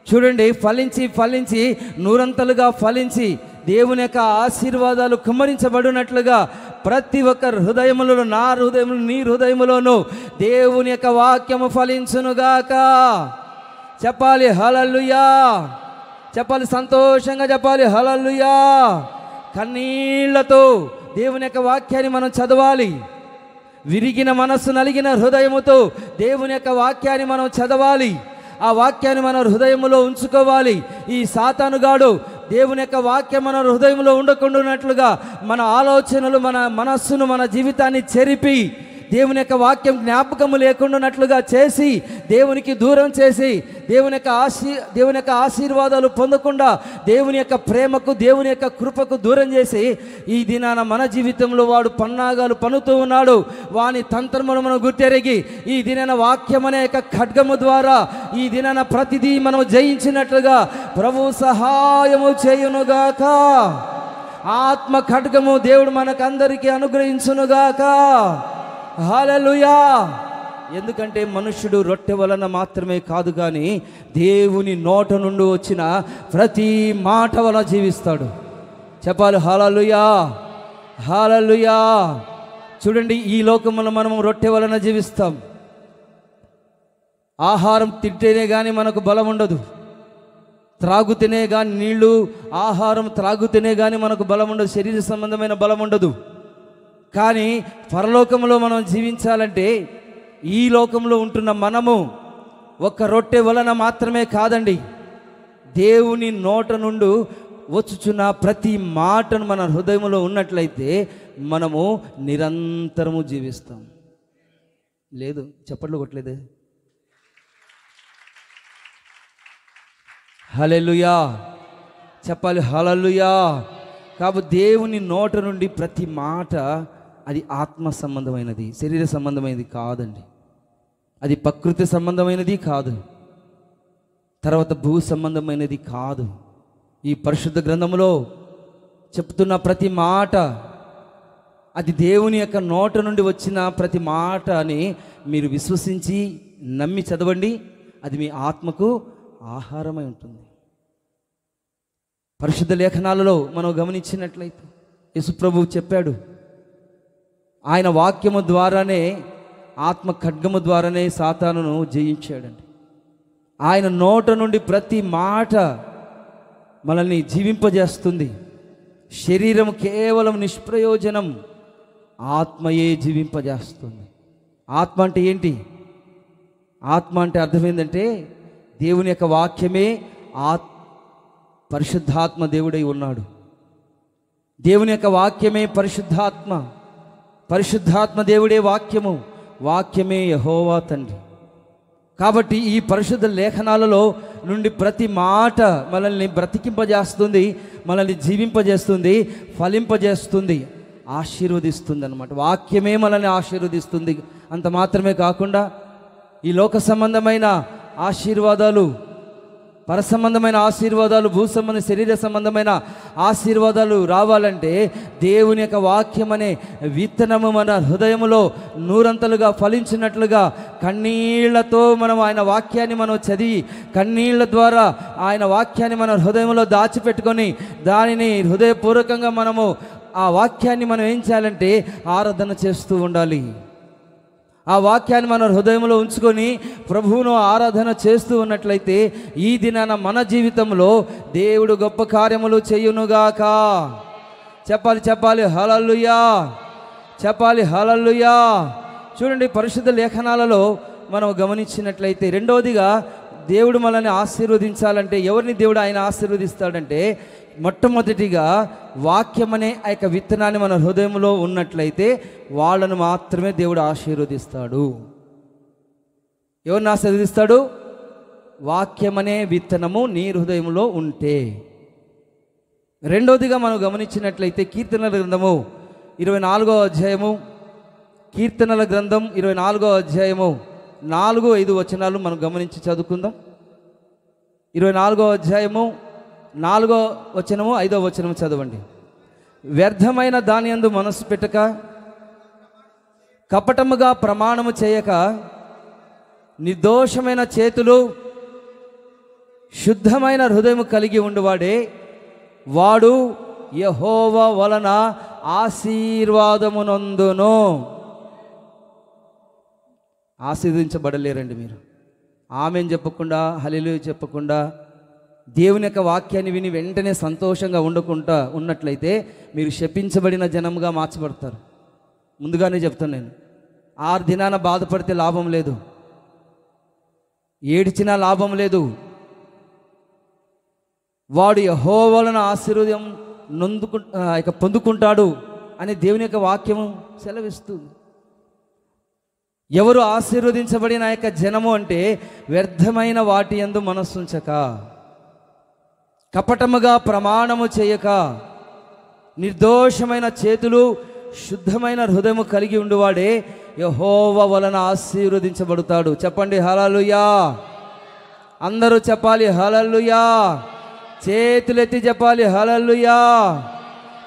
చూడండి, ఫలించి నూరంతలుగా ఫలించి దేవుని యొక్క ఆశీర్వాదాలు కుమ్మరించబడినట్లుగా ప్రతి ఒక్క హృదయములలో, నా హృదయములు, నీ హృదయములోను దేవుని యొక్క వాక్యము ఫలించునుగాక. చెప్పాలి హల్లెలూయా, చెప్పాలి, సంతోషంగా చెప్పాలి హల్లెలూయా. కన్నీళ్లతో దేవుని యొక్క వాక్యాన్ని మనం చదవాలి. విరిగిన మనస్సు, నలిగిన హృదయముతో దేవుని యొక్క వాక్యాన్ని మనం చదవాలి. ఆ వాక్యాన్ని మన హృదయంలో ఉంచుకోవాలి. ఈ సాతానుగాడు దేవుని యొక్క వాక్యం మన హృదయంలో ఉండకుండానట్లుగా మన ఆలోచనలు, మన మనస్సును, మన జీవితాన్ని చెరిపి దేవుని యొక్క వాక్యం జ్ఞాపకము లేకుండానట్లుగా చేసి, దేవునికి దూరం చేసి, దేవుని యొక్క ఆశీర్వాదాలు పొందకుండా దేవుని యొక్క ప్రేమకు, దేవుని యొక్క కృపకు దూరం చేసి ఈ దినాన మన జీవితంలో వాడు పన్నాగాలు పన్నుతూ ఉన్నాడు. వాని తంత్రమును మనం గుర్తెరిగి ఈ దినాన వాక్యం అనే యొక్క ఖడ్గము ద్వారా ఈ దినాన ప్రతిదీ మనం జయించినట్లుగా ప్రభు సహాయము చేయునుగాక. ఆత్మ ఖడ్గము దేవుడు మనకందరికీ అనుగ్రహించునుగాక. హల్లెలూయా. ఎందుకంటే మనుష్యుడు రొట్టె వలన మాత్రమే కాదు, కానీ దేవుని నోట నుండి వచ్చిన ప్రతి మాట వలన జీవిస్తాడు. చెప్పాలి హల్లెలూయా, హల్లెలూయా. చూడండి, ఈ లోకములో మనము రొట్టె వలన జీవిస్తాం. ఆహారం తింటేనే కానీ మనకు బలం ఉండదు. త్రాగుతేనే కానీ, నీళ్లు, ఆహారం త్రాగుతేనే కానీ మనకు బలం ఉండదు, శరీర సంబంధమైన బలం ఉండదు. కానీ పరలోకంలో మనం జీవించాలంటే ఈ లోకంలో ఉంటున్న మనము ఒక్క రొట్టె వలన మాత్రమే కాదండి, దేవుని నోట నుండి వచ్చుచున్న ప్రతి మాటను మన హృదయంలో ఉన్నట్లయితే మనము నిరంతరము జీవిస్తాం. లేదు, చప్పట్లు కొట్టలేదే. హల్లెలూయా, చెప్పాలి హల్లెలూయా. కాబట్టి దేవుని నోట నుండి ప్రతి మాట అది ఆత్మ సంబంధమైనది, శరీర సంబంధమైనది కాదండి. అది ప్రకృతి సంబంధమైనది కాదు, తర్వాత భూ సంబంధమైనది కాదు. ఈ పరిశుద్ధ గ్రంథములో చెప్తున్న ప్రతి మాట అది దేవుని యొక్క నోట నుండి వచ్చిన ప్రతి మాట అని మీరు విశ్వసించి నమ్మి చదవండి. అది మీ ఆత్మకు ఆహారమై ఉంటుంది. పరిశుద్ధ లేఖనాలలో మనం గమనించినట్లయితే యేసుప్రభువు చెప్పాడు, ఆయన వాక్యము ద్వారానే, ఆత్మ ఖడ్గము ద్వారానే సాతానును జయించాడండి. ఆయన నోట నుండి ప్రతి మాట మనల్ని జీవింపజేస్తుంది. శరీరం కేవలం నిష్ప్రయోజనం, ఆత్మయే జీవింపజేస్తుంది. ఆత్మ అంటే ఏంటి? ఆత్మ అంటే అర్థం ఏంటంటే దేవుని యొక్క వాక్యమే పరిశుద్ధాత్మ దేవుడై ఉన్నాడు. దేవుని యొక్క వాక్యమే పరిశుద్ధాత్మ దేవుడే వాక్యమే యెహోవా తండ్రి. కాబట్టి ఈ పరిశుద్ధ లేఖనాలలో నుండి ప్రతి మాట మనల్ని బ్రతికింపజేస్తుంది, మనల్ని జీవింపజేస్తుంది, ఫలింపజేస్తుంది, ఆశీర్వదిస్తుంది అన్నమాట. వాక్యమే మనల్ని ఆశీర్వదిస్తుంది. అంత మాత్రమే కాకుండా ఈ లోక సంబంధమైన ఆశీర్వాదాలు, పర సంబంధమైన ఆశీర్వాదాలు, భూ సంబంధ, శరీర సంబంధమైన ఆశీర్వాదాలు రావాలంటే దేవుని యొక్క వాక్యం అనే విత్తనము మన హృదయములో నూరంతలుగా ఫలించినట్లుగా కన్నీళ్లతో మనం ఆయన వాక్యాన్ని మనం చదివి, కన్నీళ్ల ద్వారా ఆయన వాక్యాన్ని మన హృదయంలో దాచిపెట్టుకొని దానిని హృదయపూర్వకంగా మనము ఆ వాక్యాన్ని మనం ఏం చేయాలంటే ఆరాధన చేస్తూ ఉండాలి. ఆ వాక్యాన్ని మన హృదయంలో ఉంచుకొని ప్రభువును ఆరాధన చేస్తూ ఉన్నట్లయితే ఈ దినాన మన జీవితంలో దేవుడు గొప్ప కార్యములు చేయునుగాక. చెప్పాలి హల్లెలూయా, చెప్పాలి హల్లెలూయా. చూడండి, పరిశుద్ధ లేఖనాలలో మనం గమనించినట్లయితే రెండవదిగా దేవుడు మనల్ని ఆశీర్వదించాలంటే ఎవరిని దేవుడు ఆయన ఆశీర్వదిస్తాడంటే మొట్టమొదటిగా వాక్యం అనే ఆ యొక్క విత్తనాన్ని మన హృదయంలో ఉన్నట్లయితే వాళ్ళను మాత్రమే దేవుడు ఆశీర్వదిస్తాడు. ఎవరిని ఆశీర్వదిస్తాడు? వాక్యం అనే విత్తనము నీ హృదయంలో ఉంటే. రెండవదిగా మనం గమనించినట్లయితే కీర్తనల గ్రంథము 24వ అధ్యాయము కీర్తనల గ్రంథం 24వ అధ్యాయము 4-5 వచనాలు మనం గమనించి చదువుకుందాం. 24వ అధ్యాయము 4వ వచనము 5వ వచనము చదవండి. వ్యర్థమైన దాని యందు మనస్సు పెట్టక, కపటముగా ప్రమాణము చేయక, నిర్దోషమైన చేతులు, శుద్ధమైన హృదయము కలిగి ఉండువాడే వాడు యెహోవా వలన ఆశీర్వాదమునందును. ఆశీర్వదించబడలేరండి మీరు. ఆమెన్ చెప్పకుండా, హల్లెలూయా చెప్పకుండా, దేవుని యొక్క వాక్యాన్ని విని వెంటనే సంతోషంగా ఉండకుండా ఉన్నట్లయితే మీరు శపించబడిన జనముగా మార్చబడతారు. ముందుగానే చెప్తాను నేను. 6 దినాన బాధపడితే లాభం లేదు, ఏడ్చినా లాభం లేదు. వాడు యెహోవా వలన ఆశీర్వాదం పొందుకుంటాడు అని దేవుని యొక్క వాక్యము సెలవిస్తుంది. ఎవరు ఆశీర్వదించబడిన యొక్క జనము అంటే వ్యర్థమైన వాటి యందు మనస్సుంచక, కపటముగా ప్రమాణము చేయక, నిర్దోషమైన చేతులు, శుద్ధమైన హృదయము కలిగి ఉండువాడే యెహోవా వలన ఆశీర్వదించబడతాడు. చెప్పండి హల్లెలూయా. అందరూ చెప్పాలి హల్లెలూయా. చేతులెత్తి చెప్పాలి హల్లెలూయా.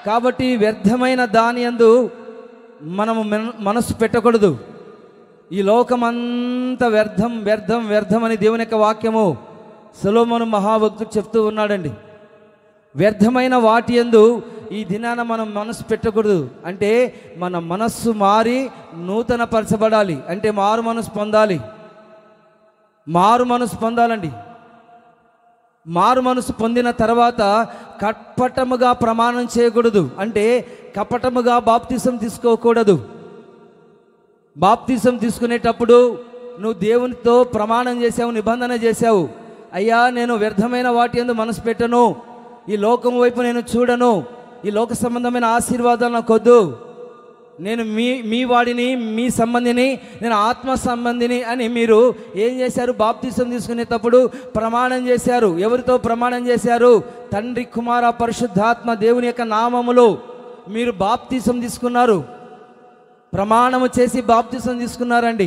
కాబట్టి వ్యర్థమైన దాని యందు మనము మనస్సు పెట్టకూడదు. ఈ లోకమంతా వ్యర్థం వ్యర్థం వ్యర్థం అని దేవుని యొక్క వాక్యము సొలొమోను మహాభక్తుడు చెప్తూ ఉన్నాడండి. వ్యర్థమైన వాటి యందు ఈ దినాన మనం మనసు పెట్టకూడదు. అంటే మన మనస్సు మారి నూతన పరచబడాలి. అంటే మారు మనసు పొందాలి. మారు మనసు పొందాలండి. మారు మనసు పొందిన తర్వాత కపటముగా ప్రమాణం చేయకూడదు. అంటే కపటముగా బాప్తిసం తీసుకోకూడదు. బాప్తిసం తీసుకునేటప్పుడు నువ్వు దేవునితో ప్రమాణం చేసావు, నిబంధన చేసావు. అయ్యా, నేను వ్యర్థమైన వాటి యందు మనసు పెట్టను, ఈ లోకం వైపు నేను చూడను, ఈ లోక సంబంధమైన ఆశీర్వాదాలు నాకొద్దు, నేను మీ వాడిని, మీ సంబంధిని, నేను ఆత్మ సంబంధిని అని మీరు ఏం చేశారు? బాప్తిసం తీసుకునేటప్పుడు ప్రమాణం చేశారు. ఎవరితో ప్రమాణం చేశారు? తండ్రి, కుమార, పరిశుద్ధాత్మ దేవుని యొక్క నామములో మీరు బాప్తిసం తీసుకున్నారు. ప్రమాణము చేసి బాప్తిసం తీసుకున్నారండి.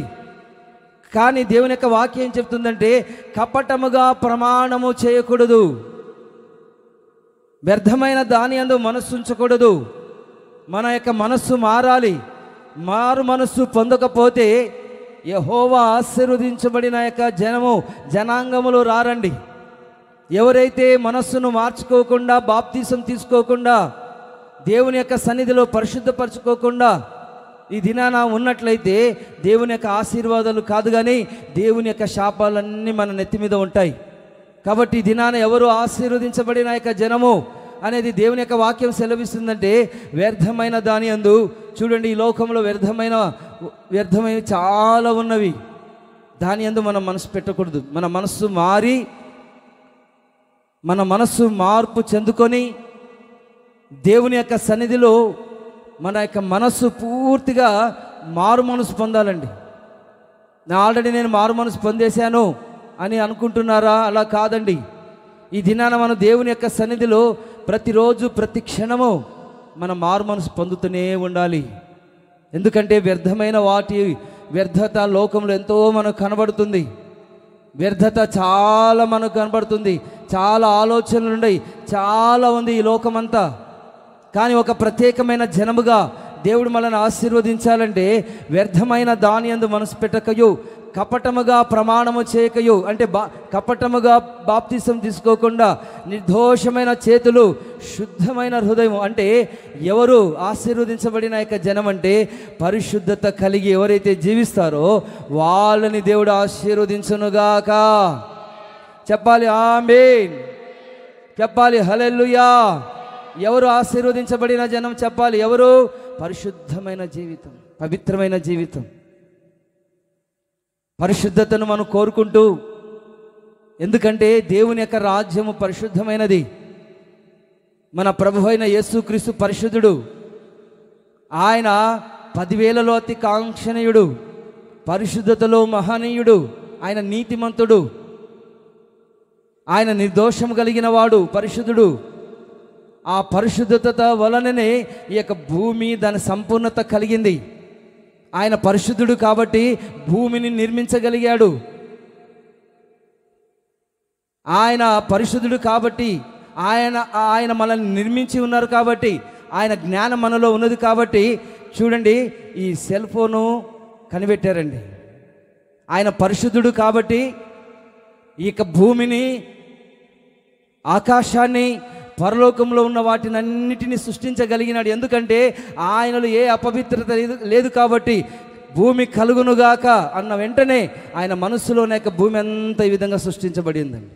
కానీ దేవుని యొక్క వాక్యం ఏం చెప్తుందంటే కపటముగా ప్రమాణము చేయకూడదు. వ్యర్థమైన దాని యందు మనస్సు ఉంచకూడదు. మన యొక్క మనస్సు మారాలి. మారు మనస్సు పొందకపోతే యెహోవా ఆశీర్వదించబడిన యొక్క జనాంగములు రారండి. ఎవరైతే మనస్సును మార్చుకోకుండా, బాప్తిసం తీసుకోకుండా, దేవుని యొక్క సన్నిధిలో పరిశుద్ధపరచుకోకుండా ఈ దినాన ఉన్నట్లయితే దేవుని యొక్క ఆశీర్వాదాలు కాదు కానీ దేవుని యొక్క శాపాలన్నీ మన నెత్తి మీద ఉంటాయి. కాబట్టి ఈ దినాన ఎవరు ఆశీర్వదించబడిన యొక్క జనము అనేది దేవుని యొక్క వాక్యం సెలవిస్తుందంటే వ్యర్థమైన దాని యందు. చూడండి, ఈ లోకంలో వ్యర్థమైన చాలా ఉన్నవి. దాని యందు మనం మనసు పెట్టకూడదు. మన మనస్సు మారి, మన మనస్సు మార్పు చెందుకొని దేవుని యొక్క సన్నిధిలో మన యొక్క మనస్సు పూర్తిగా మారు మనసు పొందాలండి. ఆల్రెడీ నేను మారు మనసు పొందేశాను అని అనుకుంటున్నారా? అలా కాదండి. ఈ దినాన మనం దేవుని యొక్క సన్నిధిలో ప్రతిరోజు, ప్రతి క్షణము మనం మారు మనసు పొందుతూనే ఉండాలి. ఎందుకంటే వ్యర్థమైన వ్యర్థత లోకంలో ఎంతో మనకు కనబడుతుంది. వ్యర్థత చాలా మనకు కనబడుతుంది. చాలా ఆలోచనలు ఉన్నాయి, చాలా ఉంది ఈ లోకమంతా. కానీ ఒక ప్రత్యేకమైన జనముగా దేవుడు మనల్ని ఆశీర్వదించాలంటే వ్యర్థమైన దాని యందు మనసు పెట్టకయు, కపటముగా ప్రమాణము చేయకయు, అంటే కపటముగా బాప్తిసం తీసుకోకుండా, నిర్దోషమైన చేతులు, శుద్ధమైన హృదయం. అంటే ఎవరు ఆశీర్వదించబడిన యొక్క జనం అంటే పరిశుద్ధత కలిగి ఎవరైతే జీవిస్తారో వాళ్ళని దేవుడు ఆశీర్వదించునుగాక. చెప్పాలి ఆమేన్. చెప్పాలి హల్లెలూయా. ఎవరు ఆశీర్వదించబడిన జనం? చెప్పాలి ఎవరు? పరిశుద్ధమైన జీవితం, పవిత్రమైన జీవితం. పరిశుద్ధతను మనం కోరుకుంటూ, ఎందుకంటే దేవుని యొక్క రాజ్యము పరిశుద్ధమైనది. మన ప్రభు అయిన యేసుక్రీస్తు పరిశుద్ధుడు. ఆయన 10,000లో అతి కాంక్షణీయుడు, పరిశుద్ధతలో మహనీయుడు, ఆయన నీతిమంతుడు, ఆయన నిర్దోషం కలిగిన వాడు, పరిశుద్ధుడు. ఆ పరిశుద్ధత వలననే ఈ యొక్క భూమి దాని సంపూర్ణత కలిగింది. ఆయన పరిశుద్ధుడు కాబట్టి భూమిని నిర్మించగలిగాడు. ఆయన పరిశుద్ధుడు కాబట్టి ఆయన మనల్ని నిర్మించి ఉన్నారు కాబట్టి, ఆయన జ్ఞానం మనలో ఉన్నది కాబట్టి చూడండి, ఈ సెల్ ఫోను కనిపెట్టారండి. ఆయన పరిశుద్ధుడు కాబట్టి ఇక భూమిని, ఆకాశాన్ని, పరలోకంలో ఉన్న వాటిని అన్నిటినీ సృష్టించగలిగినాడు. ఎందుకంటే ఆయనలో ఏ అపవిత్రత లేదు కాబట్టి. భూమి కలుగునుగాక అన్న వెంటనే ఆయన మనస్సులోనే భూమి అంతా ఈ విధంగా సృష్టించబడిందండి.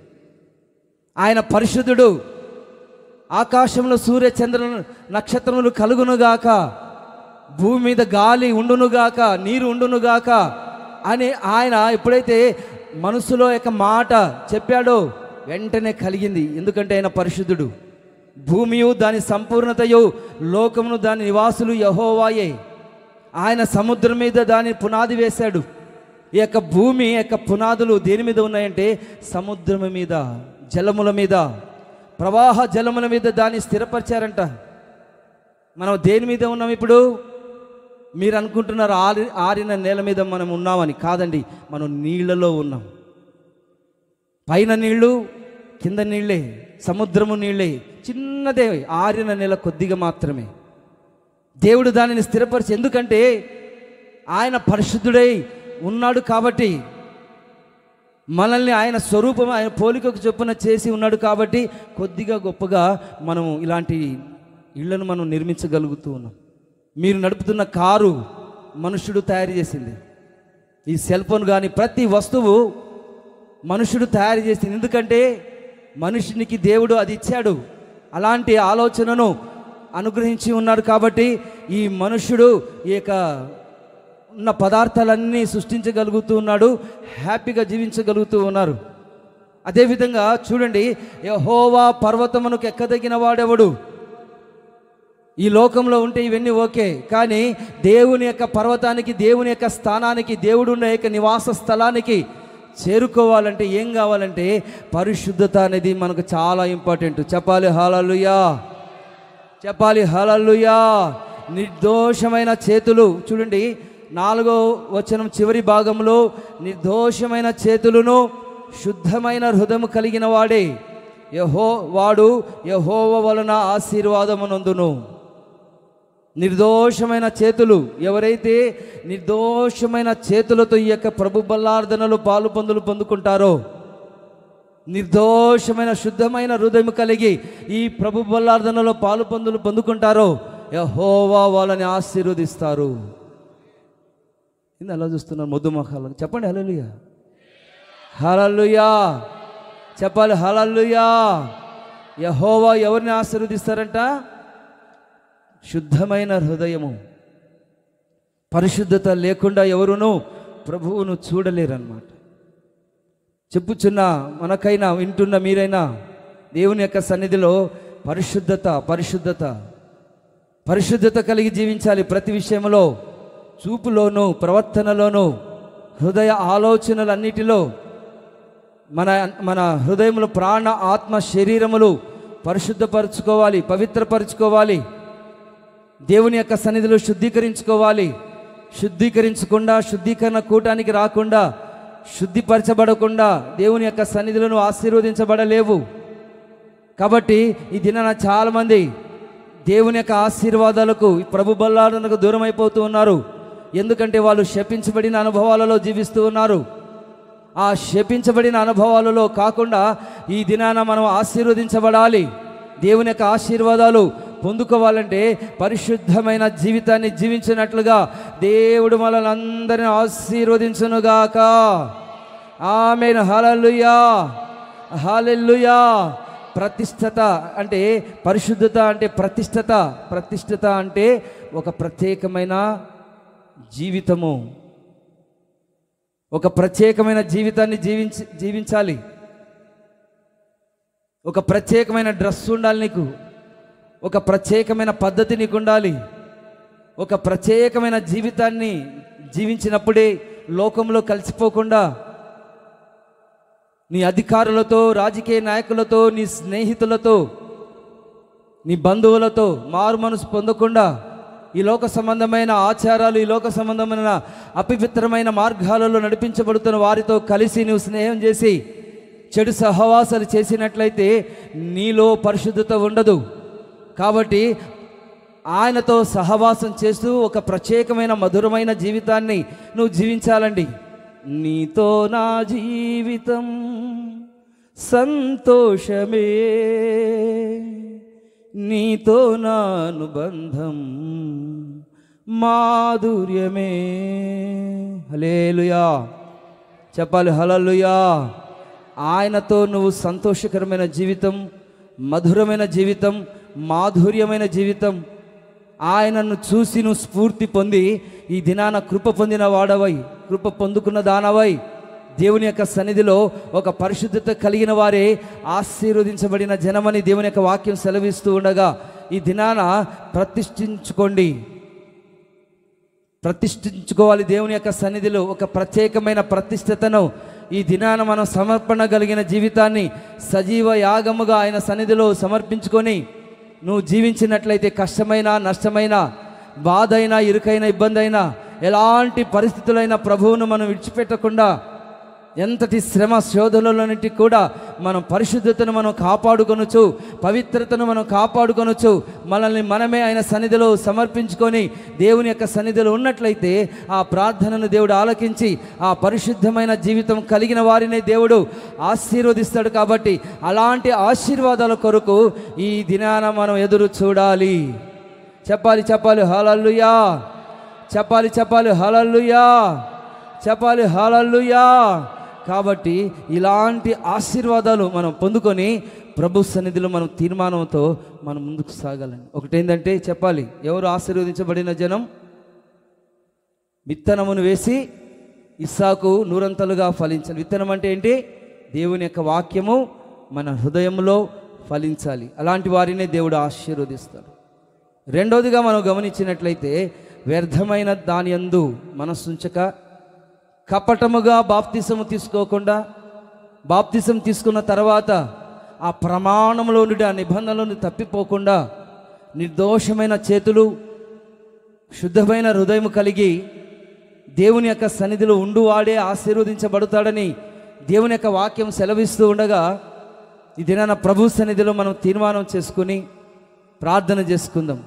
ఆయన పరిశుద్ధుడు. ఆకాశంలో సూర్య చంద్ర నక్షత్రములు కలుగునుగాక, భూమి మీద గాలి ఉండునుగాక, నీరు ఉండునుగాక అని ఆయన ఎప్పుడైతే మనసులో యొక్క మాట చెప్పాడో వెంటనే కలిగింది. ఎందుకంటే ఆయన పరిశుద్ధుడు. భూమియు దాని సంపూర్ణతయు, లోకమును దాని నివాసులు యెహోవాయే. ఆయన సముద్రం మీద దాని పునాది వేశాడు. ఈ యొక్క భూమి యొక్క పునాదులు దేని మీద ఉన్నాయంటే సముద్రం మీద, జలముల మీద, ప్రవాహ జలముల మీద దాన్ని స్థిరపరిచారంట. మనం దేని మీద ఉన్నాం ఇప్పుడు? మీరు అనుకుంటున్నారు ఆరిన నేల మీద మనం ఉన్నామని. కాదండి, మనం నీళ్లలో ఉన్నాం. పైన నీళ్లు, కింద నీళ్ళే, సముద్రము నీళ్ళే, చిన్నదే, ఆరిన నేల కొద్దిగా మాత్రమే. దేవుడు దానిని స్థిరపరిచి, ఎందుకంటే ఆయన పరిశుద్ధుడై ఉన్నాడు కాబట్టి, మనల్ని ఆయన స్వరూపం, ఆయన పోలికకు చొప్పున చేసి ఉన్నాడు కాబట్టి కొద్దిగా గొప్పగా మనం ఇలాంటి ఇళ్లను మనం నిర్మించగలుగుతూ ఉన్నాం. మీరు నడుపుతున్న కారు మనుషుడు తయారు చేసింది. ఈ సెల్ ఫోన్ కానీ ప్రతి వస్తువు మనుషుడు తయారు చేసింది. ఎందుకంటే మనుషునికి దేవుడు అది ఇచ్చాడు, అలాంటి ఆలోచనను అనుగ్రహించి ఉన్నాడు కాబట్టి ఈ మనుషుడు ఈ యొక్క ఉన్న పదార్థాలన్నీ సృష్టించగలుగుతూ ఉన్నాడు, హ్యాపీగా జీవించగలుగుతూ ఉన్నారు. అదేవిధంగా చూడండి, యెహోవా పర్వతమునకు ఎక్కదగిన వాడెవడు? ఈ లోకంలో ఉంటే ఇవన్నీ ఓకే, కానీ దేవుని యొక్క పర్వతానికి, దేవుని యొక్క స్థానానికి, దేవుడు ఉన్న యొక్క నివాస స్థలానికి చేరుకోవాలంటే ఏం కావాలంటే పరిశుద్ధత అనేది మనకు చాలా ఇంపార్టెంట్. చెప్పాలి హల్లెలూయా, చెప్పాలి హల్లెలూయా. నిర్దోషమైన చేతులు, చూడండి 4వ వచనం చివరి భాగంలో, నిర్దోషమైన చేతులను శుద్ధమైన హృదయము కలిగిన వాడే వాడు యెహోవా వలన ఆశీర్వాదమునందును. నిర్దోషమైన చేతులు, ఎవరైతే నిర్దోషమైన చేతులతో ఈ యొక్క ప్రభు బల్లార్ధనలు పాలు పొందుకుంటారో, నిర్దోషమైన శుద్ధమైన హృదయం కలిగి ఈ ప్రభు బల్లార్ధనలో పాలు పొందుకుంటారో యెహోవా వాళ్ళని ఆశీర్వదిస్తారు. అలా చూస్తున్నారు మొద్దు మొహాలు. చెప్పండి హల్లెలూయా, హల్లెలూయా, చెప్పాలి హల్లెలూయా. యెహోవా ఎవరిని ఆశీర్వదిస్తారంట? శుద్ధమైన హృదయము. పరిశుద్ధత లేకుండా ఎవరునూ ప్రభువును చూడలేరన్నమాట. చెప్పుచున్న మనకైనా, వింటున్న మీరైనా దేవుని యొక్క సన్నిధిలో పరిశుద్ధత పరిశుద్ధత పరిశుద్ధత కలిగి జీవించాలి. ప్రతి విషయంలో, చూపులోను, ప్రవర్తనలోను, హృదయ ఆలోచనలన్నిటిలో మన హృదయములు, ప్రాణ, ఆత్మ, శరీరములు పరిశుద్ధపరచుకోవాలి, పవిత్రపరచుకోవాలి. దేవుని యొక్క సన్నిధిలో శుద్ధీకరించుకోవాలి. శుద్ధీకరించకుండా, శుద్ధీకరణ కూటానికి రాకుండా, శుద్ధిపరచబడకుండా దేవుని యొక్క సన్నిధిలో ఆశీర్వదించబడలేవు. కాబట్టి ఈ దినాన చాలామంది దేవుని యొక్క ఆశీర్వాదాలకు, ప్రభు బల్లార్ధనకు దూరం అయిపోతూ ఉన్నారు. ఎందుకంటే వాళ్ళు శపించబడిన అనుభవాలలో జీవిస్తూ ఉన్నారు. ఆ శపించబడిన అనుభవాలలో కాకుండా ఈ దినాన మనం ఆశీర్వదించబడాలి. దేవుని యొక్క ఆశీర్వాదాలు పొందుకోవాలంటే పరిశుద్ధమైన జీవితాన్ని జీవించినట్లుగా దేవుడు మనల్ని అందరిని ఆశీర్వదించునుగాక. ఆమేన్, హల్లెలూయా, హల్లెలూయా. ప్రతిష్టత అంటే, పరిశుద్ధత అంటే ప్రతిష్టత. ప్రతిష్టత అంటే ఒక ప్రత్యేకమైన జీవితము, ఒక ప్రత్యేకమైన జీవితాన్ని జీవించాలి. ఒక ప్రత్యేకమైన డ్రెస్ ఉండాలి నీకు, ఒక ప్రత్యేకమైన పద్ధతి నీకు ఉండాలి. ఒక ప్రత్యేకమైన జీవితాన్ని జీవించినప్పుడే లోకంలో కలిసిపోకుండా నీ అధికారులతో, రాజకీయ నాయకులతో, నీ స్నేహితులతో, నీ బంధువులతో మారు మనసు పొందకుండా ఈ లోక సంబంధమైన ఆచారాలు, ఈ లోక సంబంధమైన అపవిత్రమైన మార్గాలలో నడిపించబడుతున్న వారితో కలిసి నువ్వు స్నేహం చేసి చెడు సహవాసాలు చేసినట్లయితే నీలో పరిశుద్ధత ఉండదు. కాబట్టి ఆయనతో సహవాసం చేస్తూ ఒక ప్రత్యేకమైన మధురమైన జీవితాన్ని నువ్వు జీవించాలండి. నీతో నా జీవితం సంతోషమే, నీతో నా అనుబంధం మాధుర్యమే. హల్లెలూయా చెప్పాలి, హల్లెలూయా. ఆయనతో నువ్వు సంతోషకరమైన జీవితం, మధురమైన జీవితం, మాధుర్యమైన జీవితం, ఆయనను చూసి నువ్వు స్ఫూర్తి పొంది ఈ దినాన కృప పొందిన వాడవై, కృప పొందుకున్న దానవై దేవుని యొక్క సన్నిధిలో ఒక పరిశుద్ధత కలిగిన వారే ఆశీర్వదించబడిన జనమని దేవుని యొక్క వాక్యం సెలవిస్తూ ఉండగా ఈ దినాన ప్రతిష్ఠించుకోవాలి. దేవుని యొక్క సన్నిధిలో ఒక ప్రత్యేకమైన ప్రతిష్టతను ఈ దినాన మనం సమర్పణ కలిగిన జీవితాన్ని సజీవ యాగముగా ఆయన సన్నిధిలో సమర్పించుకొని నువ్వు జీవించినట్లయితే కష్టమైన, నష్టమైన, బాధ అయినా, ఇరుకైన, ఇబ్బంది అయినా, ఎలాంటి పరిస్థితులైనా ప్రభువును మనం విడిచిపెట్టకుండా ఎంతటి శ్రమ శోధనలన్నింటి కూడా మనం పరిశుద్ధతను మనం కాపాడుకొనొచ్చు, పవిత్రతను మనం కాపాడుకొనొచ్చు. మనల్ని మనమే ఆయన సన్నిధిలో సమర్పించుకొని దేవుని యొక్క సన్నిధిలో ఉన్నట్లయితే ఆ ప్రార్థనను దేవుడు ఆలకించి ఆ పరిశుద్ధమైన జీవితం కలిగిన వారిని దేవుడు ఆశీర్వదిస్తాడు. కాబట్టి అలాంటి ఆశీర్వాదాల కొరకు ఈ దినాన మనం ఎదురు చూడాలి. చెప్పాలి హల్లెలూయా, చెప్పాలి హల్లెలూయా, చెప్పాలి హల్లెలూయా. కాబట్టి ఇలాంటి ఆశీర్వాదాలు మనం పొందుకొని ప్రభు సన్నిధిలో మనం తీర్మానంతో మనం ముందుకు సాగాలండి. ఒకటేంటంటే చెప్పాలి, ఎవరు ఆశీర్వదించబడిన జనం? విత్తనమును వేసి ఇస్సాకు నూరంతలుగా ఫలించాలి. విత్తనం అంటే ఏంటి? దేవుని యొక్క వాక్యము మన హృదయంలో ఫలించాలి. అలాంటి వారినే దేవుడు ఆశీర్వదిస్తాడు. రెండవదిగా మనం గమనించినట్లయితే వ్యర్థమైన దాని యందు మనస్సుంచక, కపటముగా బాప్తిసము తీసుకోకుండా, బాప్తిసం తీసుకున్న తర్వాత ఆ ప్రమాణంలో నుండి, ఆ నిబంధనలను తప్పిపోకుండా నిర్దోషమైన చేతులు, శుద్ధమైన హృదయం కలిగి దేవుని యొక్క సన్నిధిలో ఉండువాడే ఆశీర్వదించబడతాడని దేవుని యొక్క వాక్యం సెలవిస్తూ ఉండగా ఈ దినాన ప్రభు సన్నిధిలో మనం తీర్మానం చేసుకుని ప్రార్థన చేసుకుందాం.